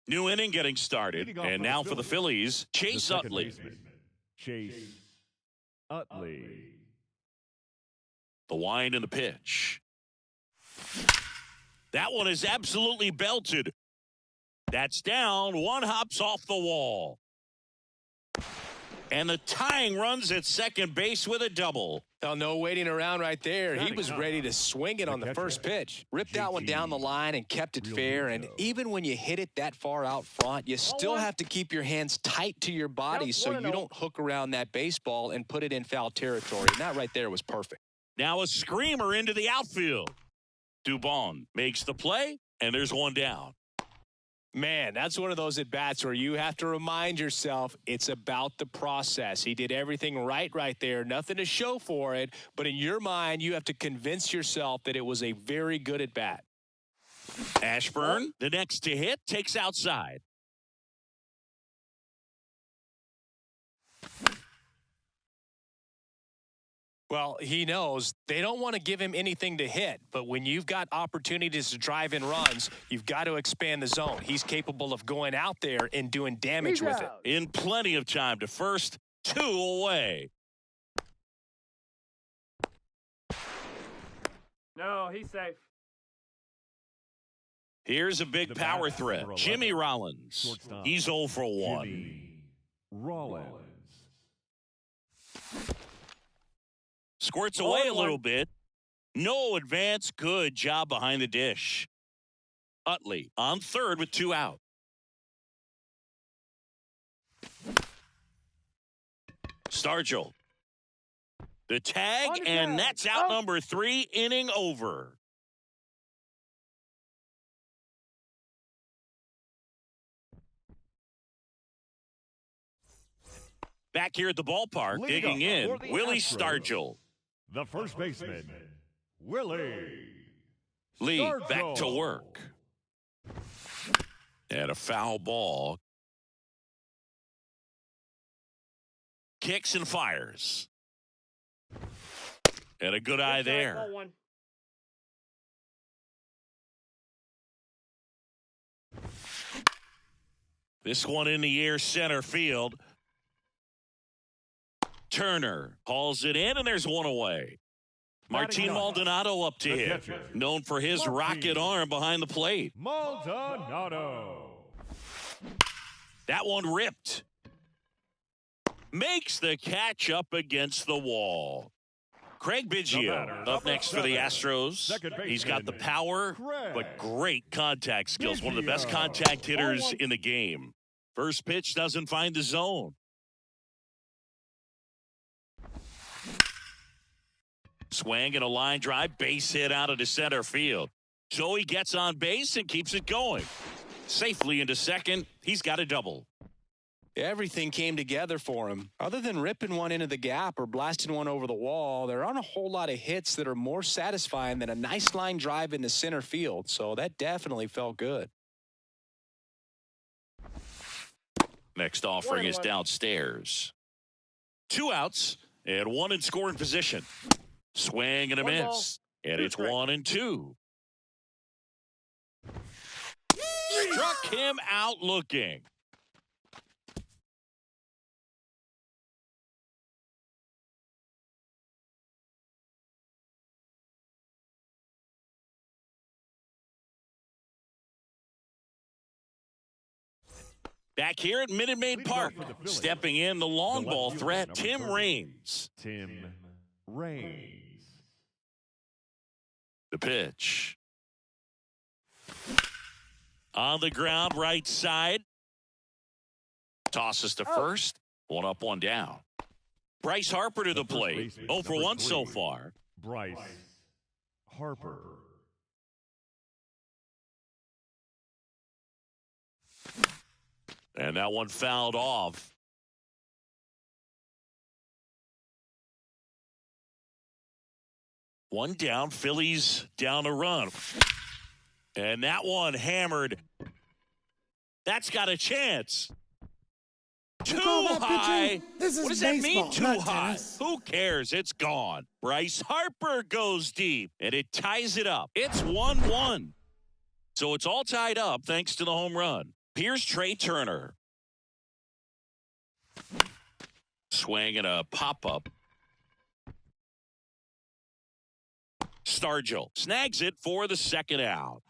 New inning getting started, and now for the Phillies, Chase Utley. Chase Utley. The wind and the pitch. That one is absolutely belted. That's down. One hops off the wall. And the tying runs at second base with a double. Oh, no waiting around right there. He was ready to swing it on the first pitch. Ripped that one down the line and kept it fair. And even when you hit it that far out front, you still have to keep your hands tight to your body so you don't hook around that baseball and put it in foul territory. And that right there was perfect. Now a screamer into the outfield. Dubon makes the play, and there's one down. Man, that's one of those at-bats where you have to remind yourself it's about the process. He did everything right there. Nothing to show for it. But in your mind, you have to convince yourself that it was a very good at-bat. Ashburn, the next to hit, takes outside. Well, he knows they don't want to give him anything to hit, but when you've got opportunities to drive in runs, you've got to expand the zone. He's capable of going out there and doing damage with it. In plenty of time to first, 2 away. No, he's safe. Here's a big power threat. Jimmy Rollins. Shortstop. He's 0 for 1. Jimmy Rollins. Squirts away a little bit. No advance. Good job behind the dish. Utley on third with 2 out. Stargell. The tag, and that's out number 3, inning over. Back here at the ballpark, digging in, Willie Stargell. The first baseman, Willie Lee Stargell. back to work. And a foul ball. Kicks and fires. And a good eye there. This one in the air, center field. Turner hauls it in, and there's 1 away. Martin Maldonado up to hit, known for his rocket arm behind the plate. Maldonado. That one ripped. Makes the catch up against the wall. Craig Biggio up next for the Astros. He's got the power, but great contact skills. One of the best contact hitters in the game. First pitch doesn't find the zone. Swing and a line drive, base hit out of the center field. Joey gets on base and keeps it going. Safely into second, he's got a double. Everything came together for him. Other than ripping one into the gap or blasting one over the wall, there aren't a whole lot of hits that are more satisfying than a nice line drive into center field. So that definitely felt good. Next offering is downstairs. 2 outs and 1 in scoring position. Swing and a miss. And it's 1-2. Struck him out looking. Back here at Minute Maid Park, stepping in the long ball threat, Tim Raines. Tim Raines. The pitch. On the ground, right side. Tosses to first. 1 up, 1 down. Bryce Harper to the plate. 0 for 1 so far. Bryce Harper. And that one fouled off. One down, Phillies down a run. And that one hammered. That's got a chance. Too high. What does that mean, too high? Who cares? It's gone. Bryce Harper goes deep, and it ties it up. It's 1-1. So it's all tied up thanks to the home run. Here's Trey Turner. Swing and a pop-up. Stargell snags it for the second out.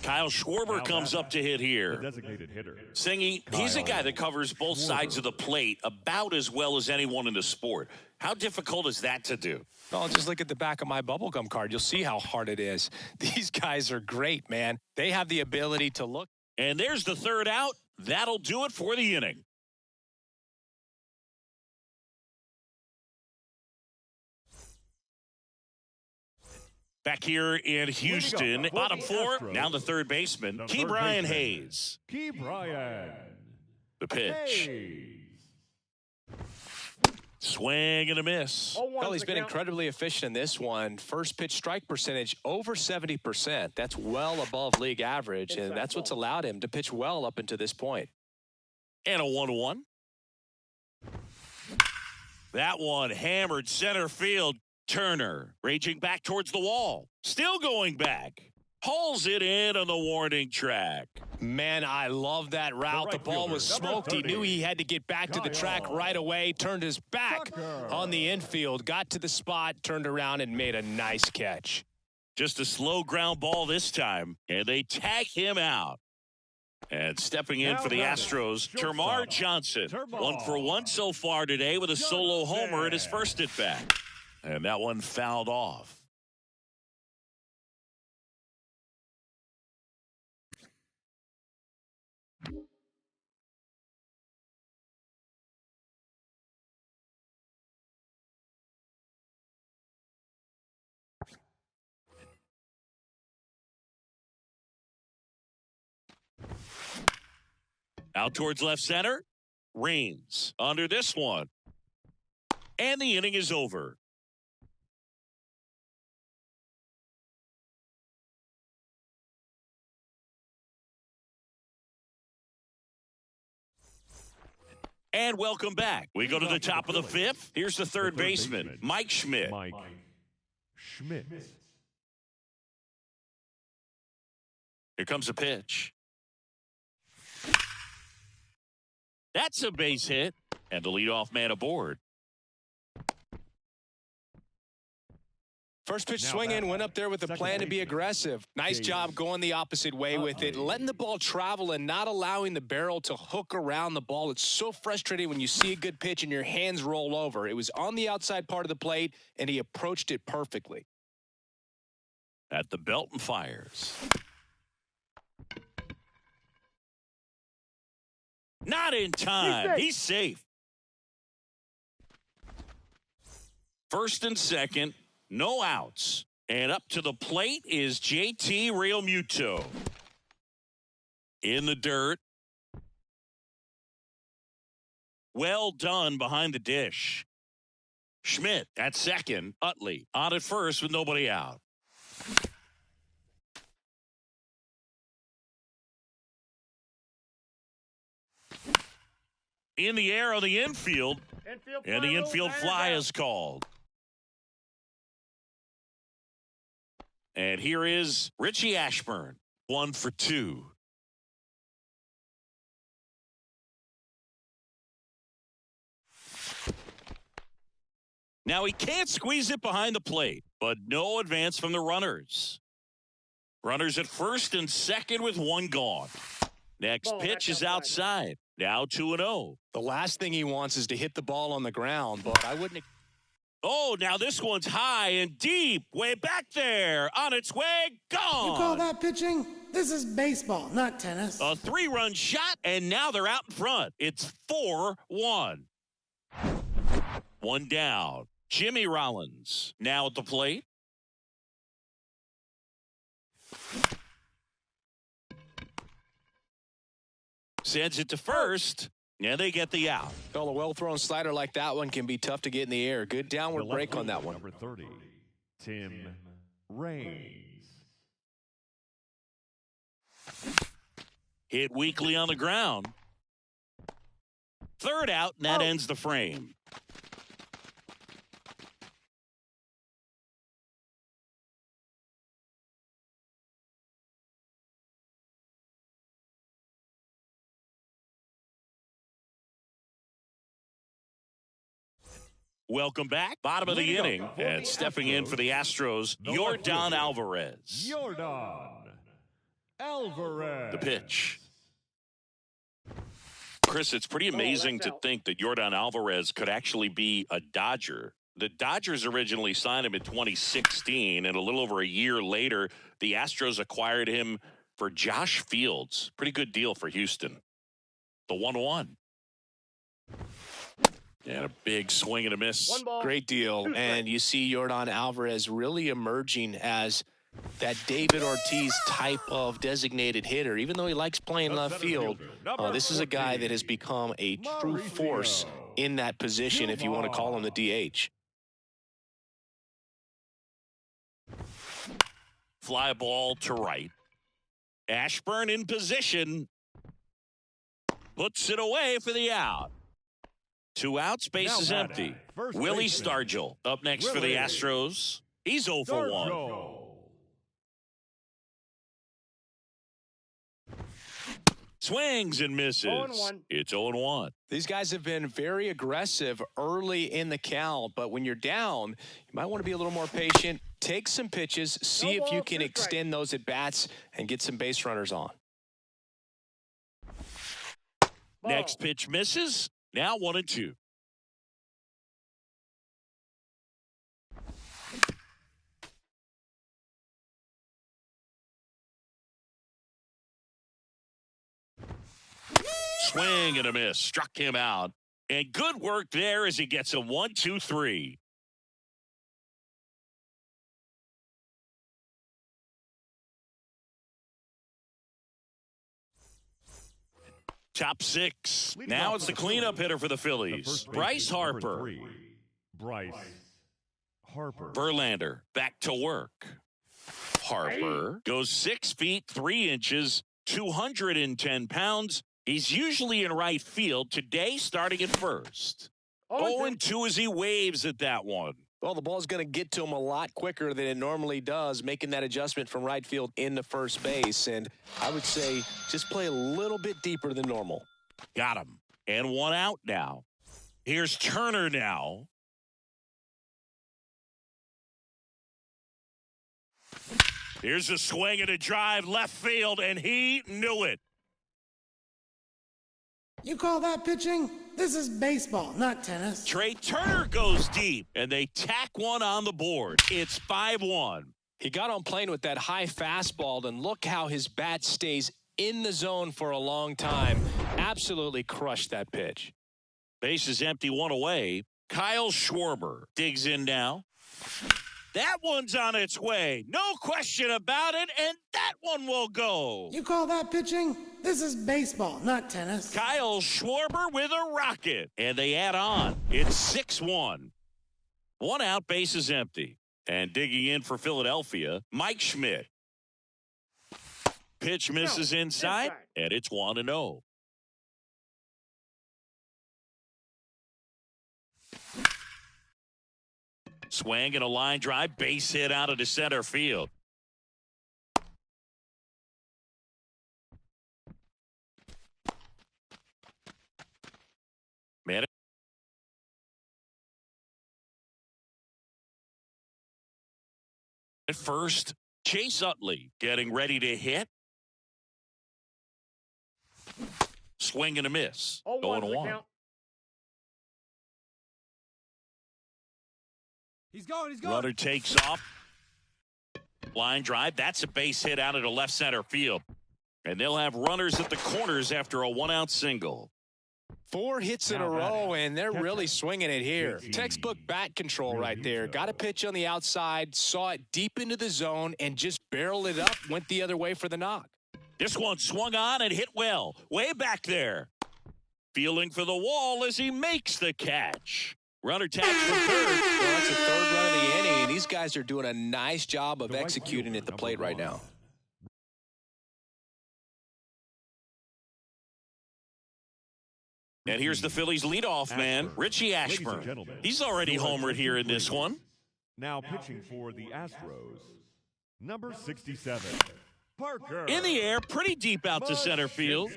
Kyle Schwarber comes up to hit here. Designated hitter. Singy, he's a guy that covers both sides of the plate about as well as anyone in the sport. How difficult is that to do? Well, just look at the back of my bubblegum card. You'll see how hard it is. These guys are great, man. They have the ability to look. And there's the third out. That'll do it for the inning. Back here in Houston, bottom 4, down to third baseman, Key Brian Hayes. Key Brian. The pitch. Hayes. Swing and a miss. Well, he's been incredibly efficient in this one. First pitch strike percentage over 70%. That's well above league average, and that's what's allowed him to pitch well up until this point. And a 1-1. That one hammered center field. Turner raging back towards the wall. Still going back. Hauls it in on the warning track. Man, I love that route. The ball was smoked. He knew he had to get back to the track right away. Turned his back on the infield. Got to the spot, turned around, and made a nice catch. Just a slow ground ball this time, and they tag him out. And stepping in for the Astros, Termarr Johnson. 1 for 1 so far today with a solo homer at his first at-bat. And that one fouled off. Out towards left center. Rains under this one. And the inning is over. And welcome back. We go to the top of the fifth. Here's the third baseman, Mike Schmidt. Mike Schmidt. Here comes a pitch. That's a base hit. And the leadoff man aboard. First pitch swinging, went up there with a plan to be aggressive. Nice job going the opposite way with it, letting the ball travel and not allowing the barrel to hook around the ball. It's so frustrating when you see a good pitch and your hands roll over. It was on the outside part of the plate, and he approached it perfectly. At the belt and fires. Not in time. He's safe. First and second. No outs. And up to the plate is JT Realmuto. In the dirt. Well done behind the dish. Schmidt at second. Utley on at first with nobody out. In the air on the infield. And the infield fly is called. And here is Richie Ashburn, 1 for 2. Now he can't squeeze it behind the plate, but no advance from the runners. Runners at first and second with one gone. Next pitch is outside. Now 2-0. The last thing he wants is to hit the ball on the ground, but I wouldn't. Oh, now this one's high and deep, way back there, on its way, gone. You call that pitching? This is baseball, not tennis. A 3-run shot, and now they're out in front. It's 4-1. One down. Jimmy Rollins now at the plate. Sends it to first. Yeah, they get the out. Well, a well-thrown slider like that one can be tough to get in the air. Good downward break on that one. Number 30, Tim Raines. Hit weakly on the ground. Third out, and that ends the frame. Welcome back. Bottom of the inning. And stepping in for the Astros, Yordan Alvarez. Yordan Alvarez. The pitch. Chris, it's pretty amazing to think that Yordan Alvarez could actually be a Dodger. The Dodgers originally signed him in 2016, and a little over a year later, the Astros acquired him for Josh Fields. Pretty good deal for Houston. The 1-1. And a big swing and a miss. Great deal. And you see Yordan Alvarez really emerging as that David Ortiz type of designated hitter. Even though he likes playing left field, this is a guy that has become a true force in that position, if you want to call him the DH. Fly ball to right. Ashburn in position. Puts it away for the out. 2 outs, base is empty. Willie Stargell up next for the Astros. He's 0 for 1. Swings and misses. 0-1. It's 0-1. These guys have been very aggressive early in the count, but when you're down, you might want to be a little more patient. Take some pitches, see if you can extend those at-bats and get some base runners on. Next pitch misses. Now 1-2. Swing and a miss. Struck him out. And good work there as he gets a 1-2-3. Top 6. Now it's the cleanup hitter for the Phillies. Bryce Harper. Bryce Harper. Verlander back to work. Harper goes 6 feet 3 inches, 210 pounds. He's usually in right field. Today, starting at first. 0-2 as he waves at that one. Well, the ball's going to get to him a lot quicker than it normally does, making that adjustment from right field into first base. And I would say just play a little bit deeper than normal. Got him. And 1 out now. Here's Turner now. Here's a swing and a drive left field, and he knew it. You call that pitching? This is baseball, not tennis. Trey Turner goes deep, and they tack one on the board. It's 5-1. He got on plane with that high fastball, and look how his bat stays in the zone for a long time. Absolutely crushed that pitch. Base is empty, 1 away. Kyle Schwarber digs in now. That one's on its way. No question about it, and that one will go. You call that pitching? This is baseball, not tennis. Kyle Schwarber with a rocket, and they add on. It's 6-1. 1 out, base is empty. And digging in for Philadelphia, Mike Schmidt. Pitch misses inside, and it's 1-0. Swing and a line drive, base hit out of the center field. Man, at first, Chase Utley getting ready to hit. Swing and a miss. Going 1. He's going. Runner takes off. Line drive. That's a base hit out of the left center field. And they'll have runners at the corners after a 1-out single. 4 hits in a row, and they're really swinging it here. Textbook bat control right there. Got a pitch on the outside, saw it deep into the zone, and just barreled it up, went the other way for the knock. This one swung on and hit well. Way back there. Feeling for the wall as he makes the catch. Runner tags from third. Well, that's a third run of the inning, and these guys are doing a nice job of executing at the plate right now. And here's the Phillies leadoff man, Richie Ashburn. He's already homered here in this one. Now pitching for the Astros, number 67, Parker. In the air, pretty deep out to center field.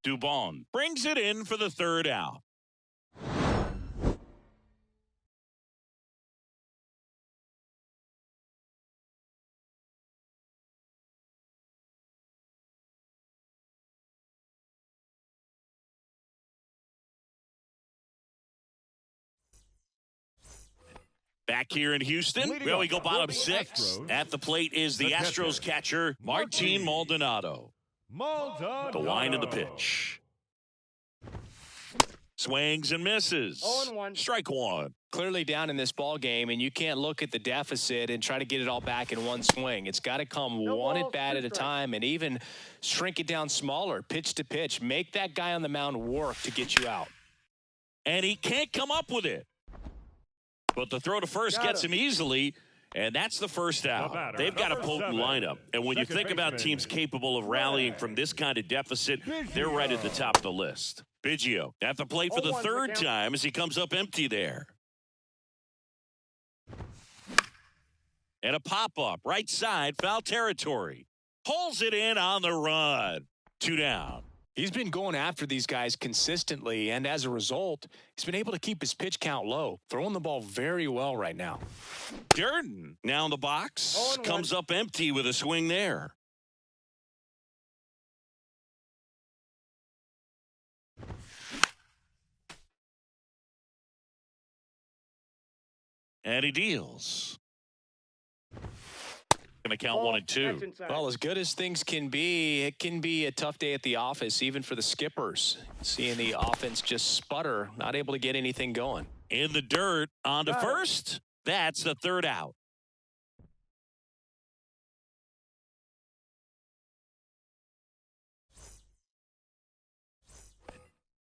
Dubon brings it in for the 3rd out. Back here in Houston, well, we go bottom 6. At the plate is the Astros catcher, Martin Maldonado. The line of the pitch. Swings and misses. 0-1. Strike 1. Clearly down in this ball game, and you can't look at the deficit and try to get it all back in one swing. It's got to come one at bat at a time, and even shrink it down smaller, pitch to pitch. Make that guy on the mound work to get you out. And he can't come up with it. But the throw to first gets him easily, and that's the 1st out. They've got a potent lineup. And when you think about teams capable of rallying from this kind of deficit, they're right at the top of the list. Biggio at the plate for the third time as he comes up empty there. And a pop-up, right side, foul territory. Pulls it in on the run. 2 down. He's been going after these guys consistently, and as a result, he's been able to keep his pitch count low, throwing the ball very well right now. Durden now in the box, comes up empty with a swing there. And he deals. Going to count 1 and 2. Well, as good as things can be, it can be a tough day at the office, even for the skippers. Seeing the offense just sputter, not able to get anything going. In the dirt, on to first. That's the 3rd out.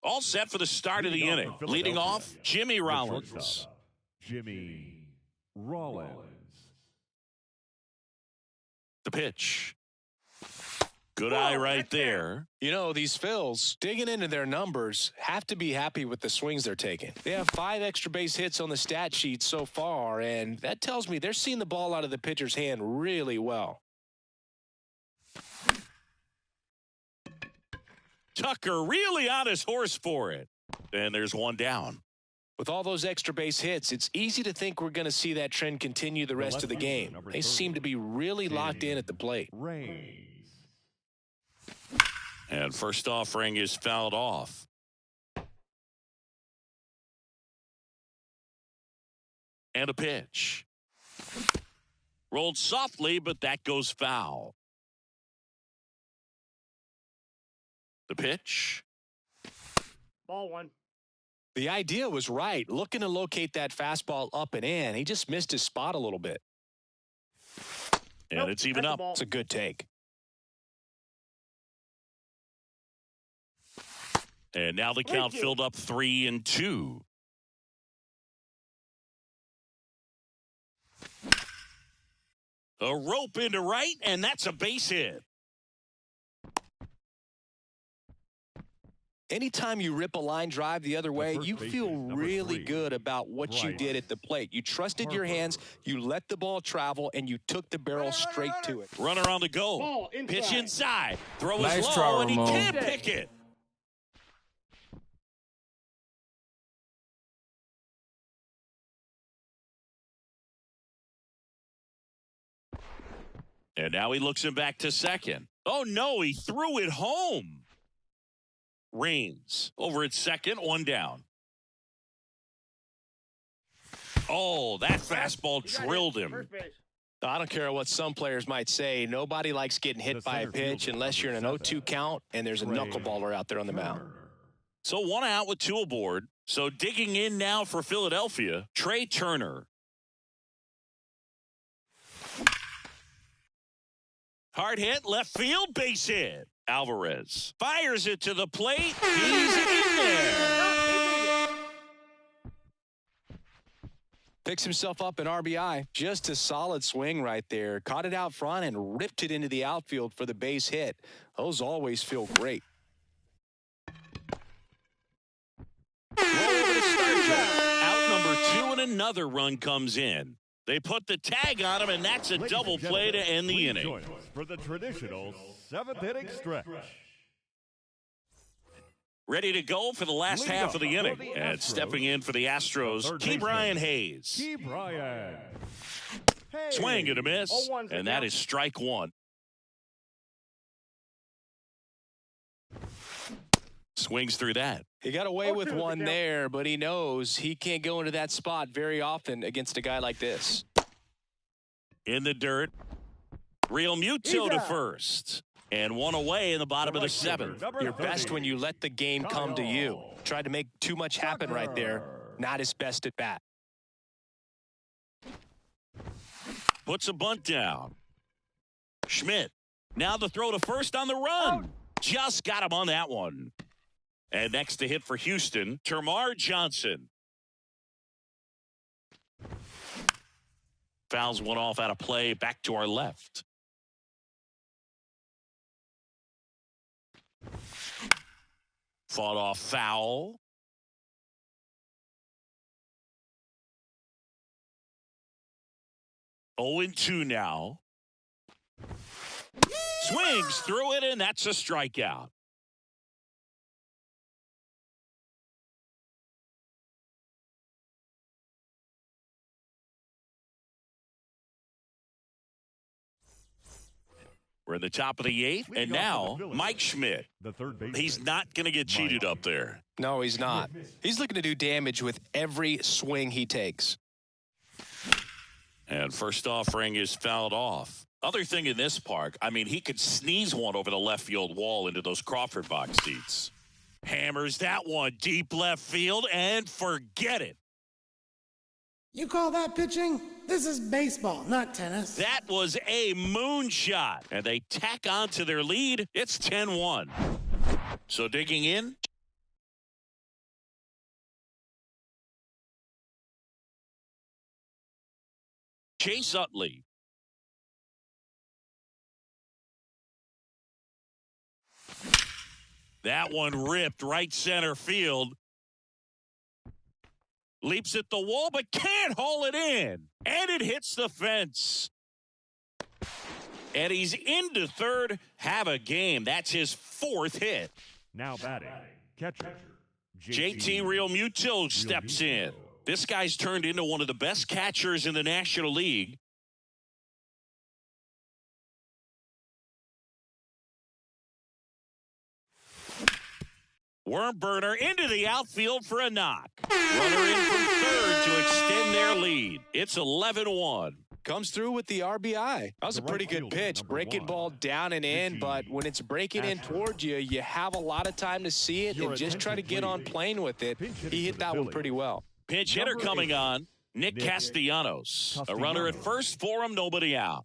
All set for the start of the inning. Leading off, Jimmy Rollins. Jimmy Rollins. The pitch. Good eye right there. You know, these Phils, digging into their numbers, have to be happy with the swings they're taking. They have 5 extra base hits on the stat sheet so far, and that tells me they're seeing the ball out of the pitcher's hand really well. Tucker really on his horse for it. And there's 1 down. With all those extra base hits, it's easy to think we're going to see that trend continue the rest of the game. They seem to be really locked in at the plate. And first offering is fouled off. And a pitch. Rolled softly, but that goes foul. The pitch. Ball 1. The idea was right, looking to locate that fastball up and in. He just missed his spot a little bit. And it's even up. It's a good take. And now the count filled up 3 and 2. A rope into right, and that's a base hit. Anytime you rip a line drive the other way, you feel really good about what you did at the plate. You trusted your hands, you let the ball travel, and you took the barrel straight to it. Runner on the go. Pitch inside. Throw Nice is try, low, and he Ramon. can't pick it. And now he looks him back to second. Oh, no, he threw it home. Reigns over at second, 1 down. Oh, that fastball drilled him. I don't care what some players might say. Nobody likes getting hit by a pitch unless you're in an 0-2 count and there's a knuckleballer out there on the mound. So 1 out with 2 aboard. So digging in now for Philadelphia, Trey Turner. Hard hit, left field, base hit. Alvarez fires it to the plate. He's in there. Picks himself up an RBI. Just a solid swing right there. Caught it out front and ripped it into the outfield for the base hit. Those always feel great. Roll over to Starcher. Out number 2, and another run comes in. They put the tag on him, and that's a double play to end the inning. Join us for the traditional 7th inning stretch. Ready to go for the last half of the inning. And stepping in for the Astros, Key Brian Hayes. Key Brian. Swing and a miss, and that is strike 1. Swings through that. He got away with one there, but he knows he can't go into that spot very often against a guy like this. In the dirt. Real Muto to first. And 1 away in the bottom of the 7th. You're best when you let the game come to you. Tried to make too much happen right there. Not his best at bat. Puts a bunt down. Schmidt. Now the throw to first on the run. Just got him on that one. And next to hit for Houston, Termar Johnson. Fouls one off out of play, back to our left. Fought off foul. Oh and 2 now. Swings through it, and that's a strikeout. We're in the top of the 8th, and now Mike Schmidt. The third baseman. He's not going to get cheated up there. No, he's not. He's looking to do damage with every swing he takes. And first offering is fouled off. Other thing in this park, I mean, he could sneeze one over the left field wall into those Crawford box seats. Hammers that one deep left field and forget it. You call that pitching? This is baseball, not tennis. That was a moonshot. And they tack on to their lead. It's 10-1. So digging in. Chase Utley. That one ripped right center field. Leaps at the wall, but can't haul it in. And it hits the fence. And he's into third. Have a game. That's his 4th hit. Now batting, catcher. JT Realmuto steps in. This guy's turned into one of the best catchers in the National League. Worm burner into the outfield for a knock. Runner in from third to extend their lead. It's 11-1. Comes through with the RBI. That was a pretty good pitch. Breaking ball down and in, but when it's breaking in towards you, you have a lot of time to see it and just try to get on plane with it. He hit that one pretty well. Pinch hitter coming on, Nick Castellanos. A runner at first for him, nobody out.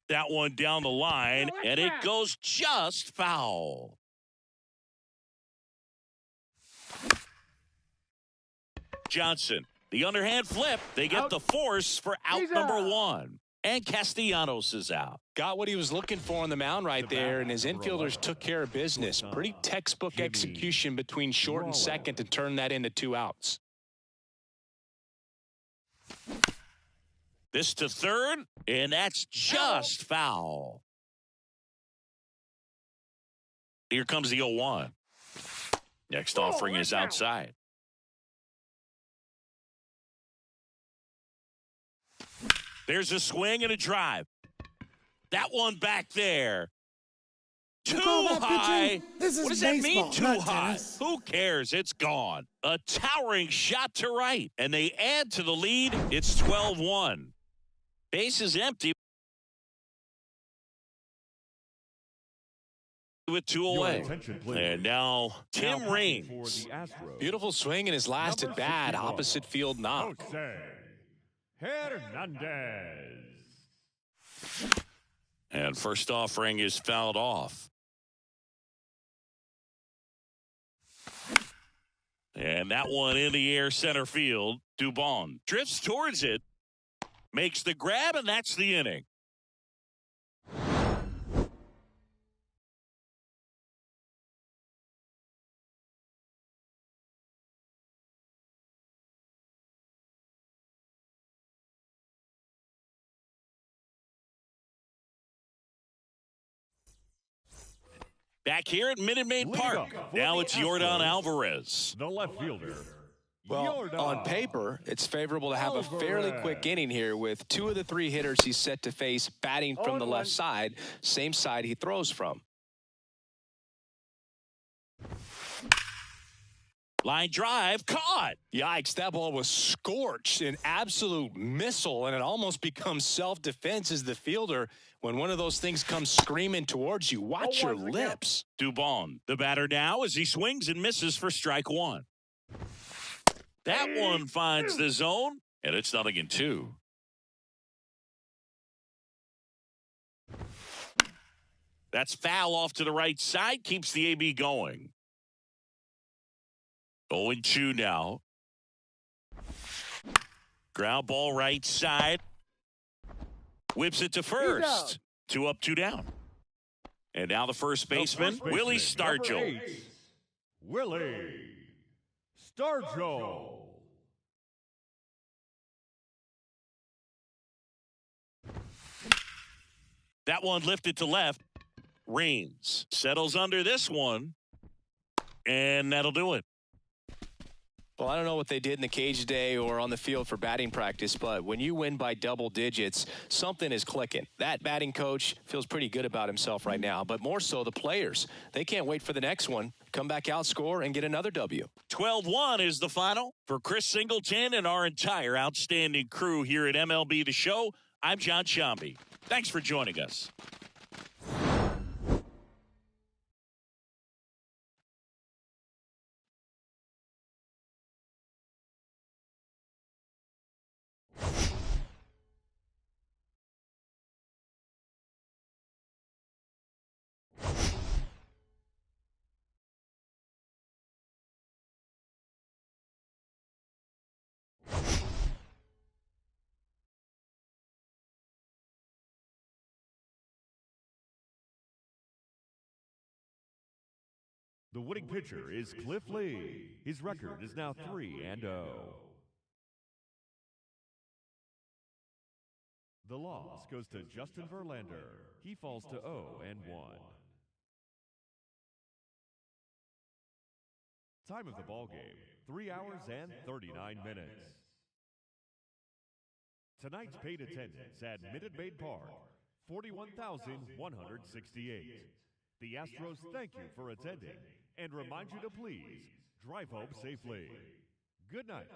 That one down the line, and it goes just foul. Johnson, the underhand flip. They get the force for out number 1. And Castellanos is out. Got what he was looking for on the mound right there, and his infielders took care of business. Pretty textbook execution between short and second to turn that into 2 outs. This to third, and that's just foul. Here comes the 0-1. Next offering is outside. There's a swing and a drive. That one back there. Too high. This is what does that mean, baseball, too not high? tennis. Who cares? It's gone. A towering shot to right, and they add to the lead. It's 12-1. Base is empty with 2 away. And now Tim Raines. Beautiful swing in his last at bat. Opposite field knock. Hernandez. And first offering is fouled off. And that one in the air center field. Dubon drifts towards it. Makes the grab, and that's the inning. Back here at Minute Maid Park. Now it's Yordan Alvarez. The left fielder. Well, on paper, it's favorable to have a fairly quick inning here with 2 of the 3 hitters he's set to face batting from the left side, same side he throws from. Line drive, caught. Yikes, that ball was scorched, an absolute missile, and it almost becomes self-defense as the fielder when one of those things comes screaming towards you. Watch your lips. Dubon, the batter now as he swings and misses for strike 1. That one finds the zone, and it's 0-2. That's foul off to the right side, keeps the AB going. 0-2 now. Ground ball right side. Whips it to first. 2 up, 2 down. And now the first The baseman, first baseman, Willie number Stargell. 8, Willie Stargell. That one lifted to left. Rains settles under this one, and that'll do it. Well, I don't know what they did in the cage today or on the field for batting practice, but when you win by double digits, something is clicking. That batting coach feels pretty good about himself right now, but more so the players. They can't wait for the next one. Come back out, score, and get another W. 12-1 is the final. For Chris Singleton and our entire outstanding crew here at MLB The Show, I'm John Shambi. Thanks for joining us. The winning pitcher is Cliff Lee. His record is now 3-0. The loss goes to Justin Verlander. He falls to 0-1. Time of the ball game, 3 hours and 39 minutes. Tonight's paid attendance at Minute Maid Park, 41,168. The Astros thank you for attending and remind you to please drive home safely. Good night.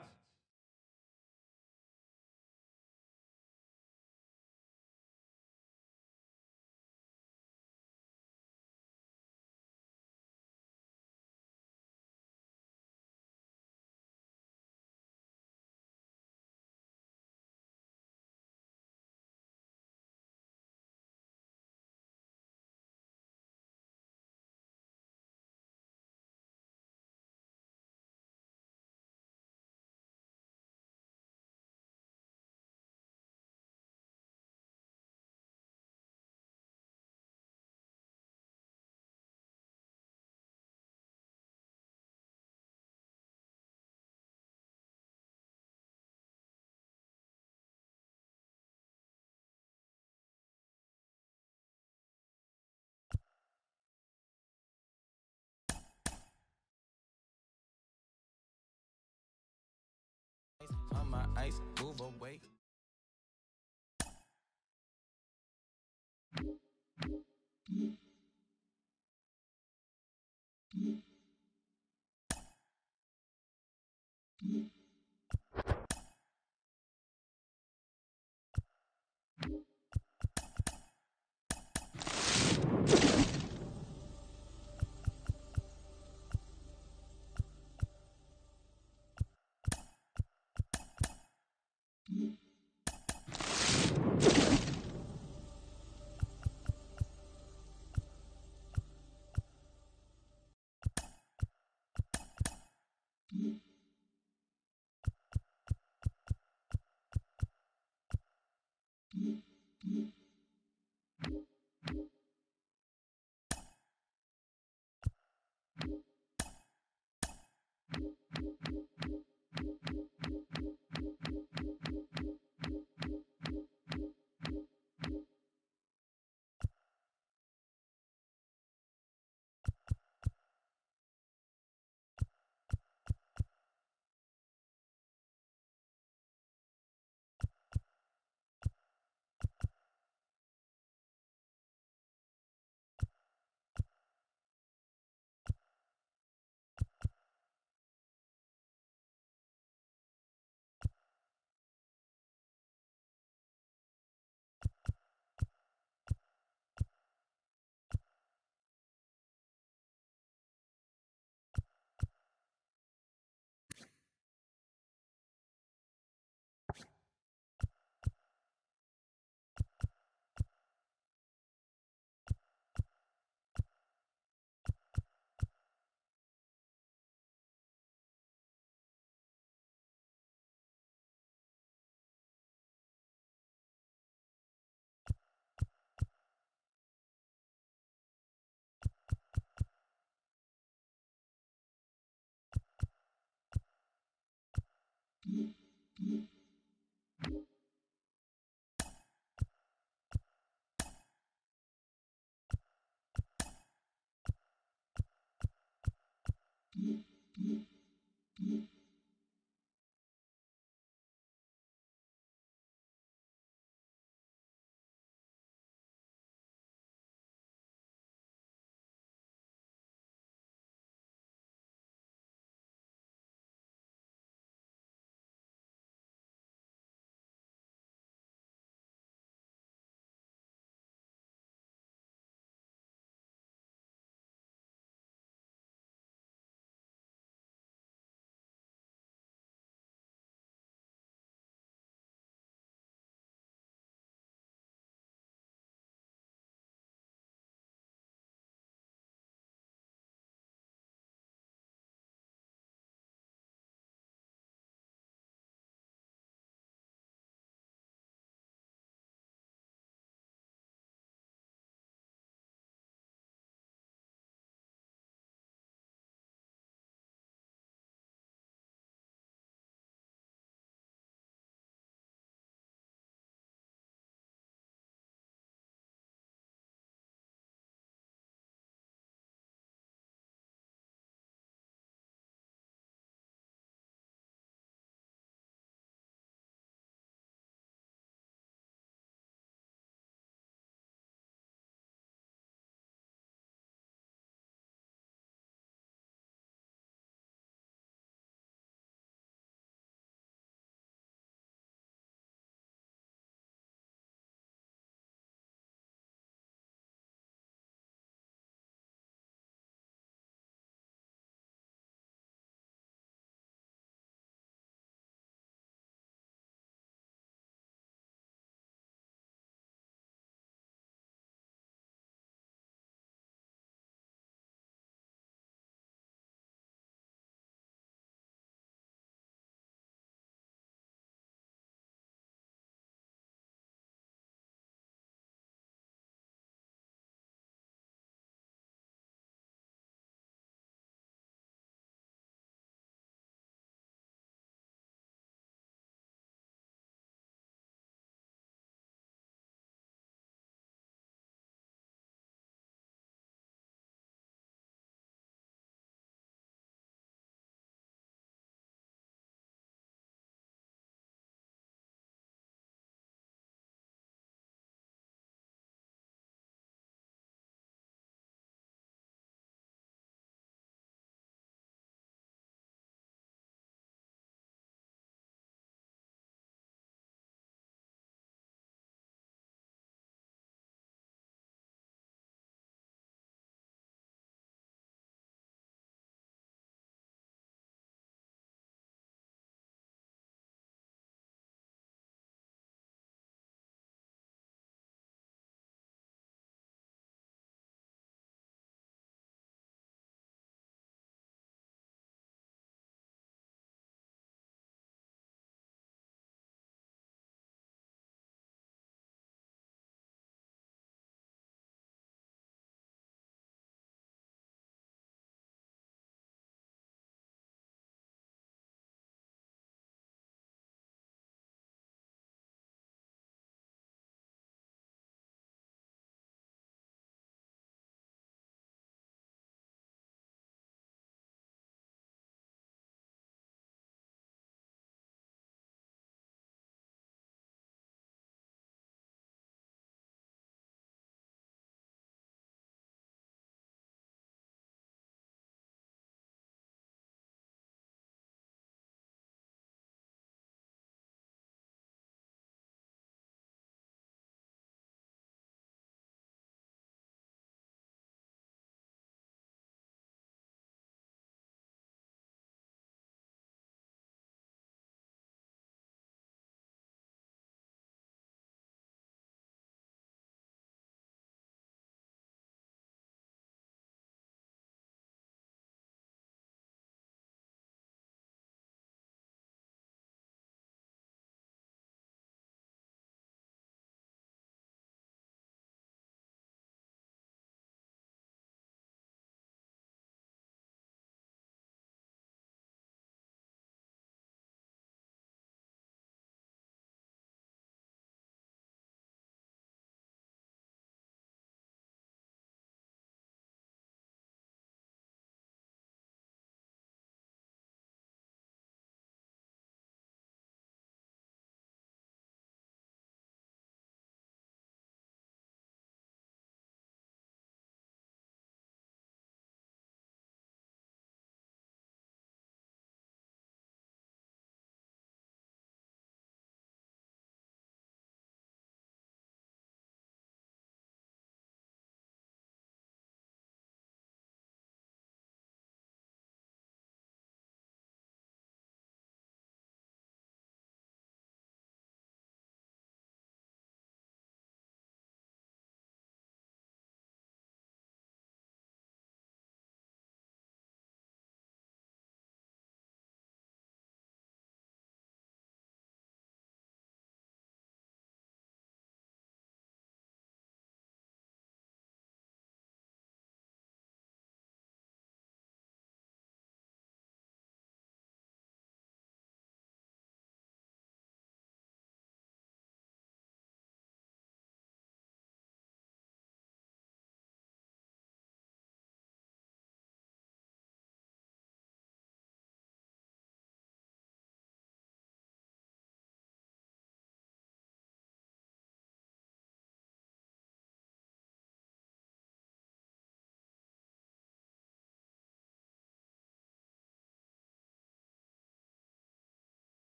On my ice, move away.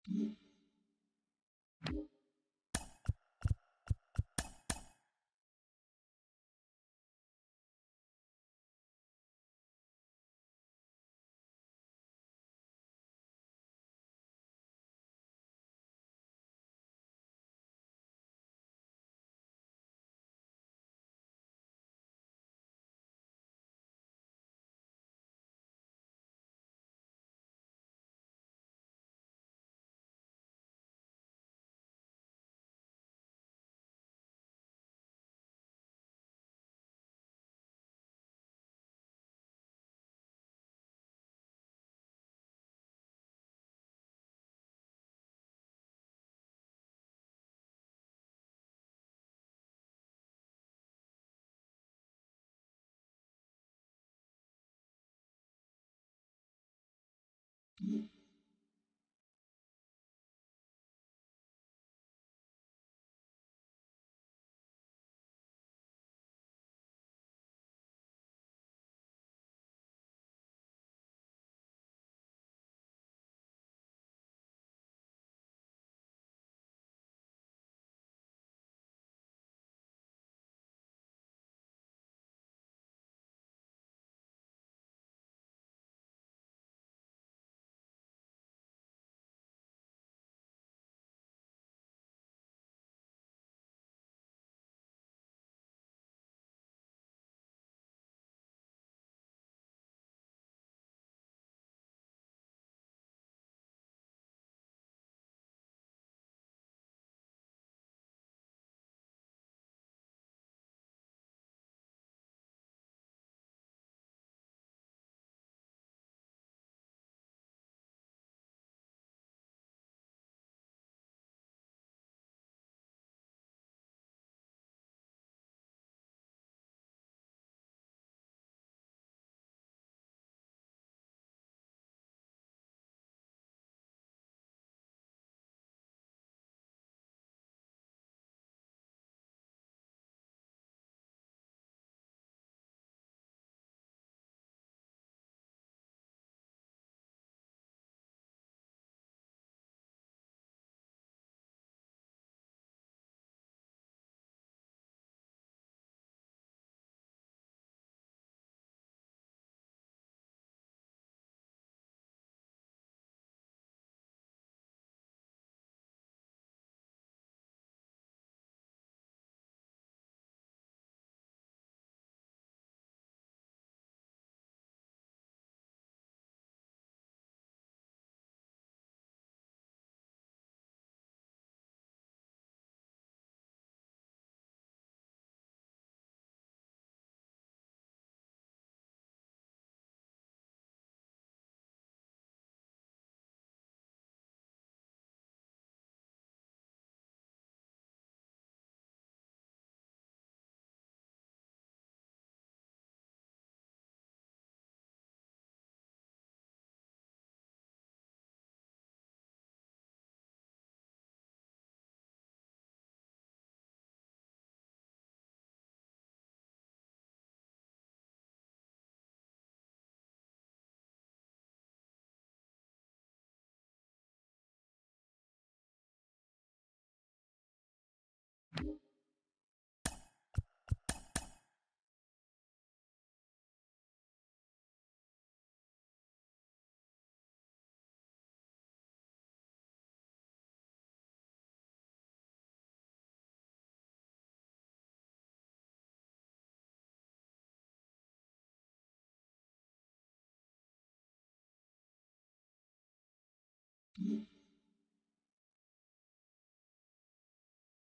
Mm-hmm.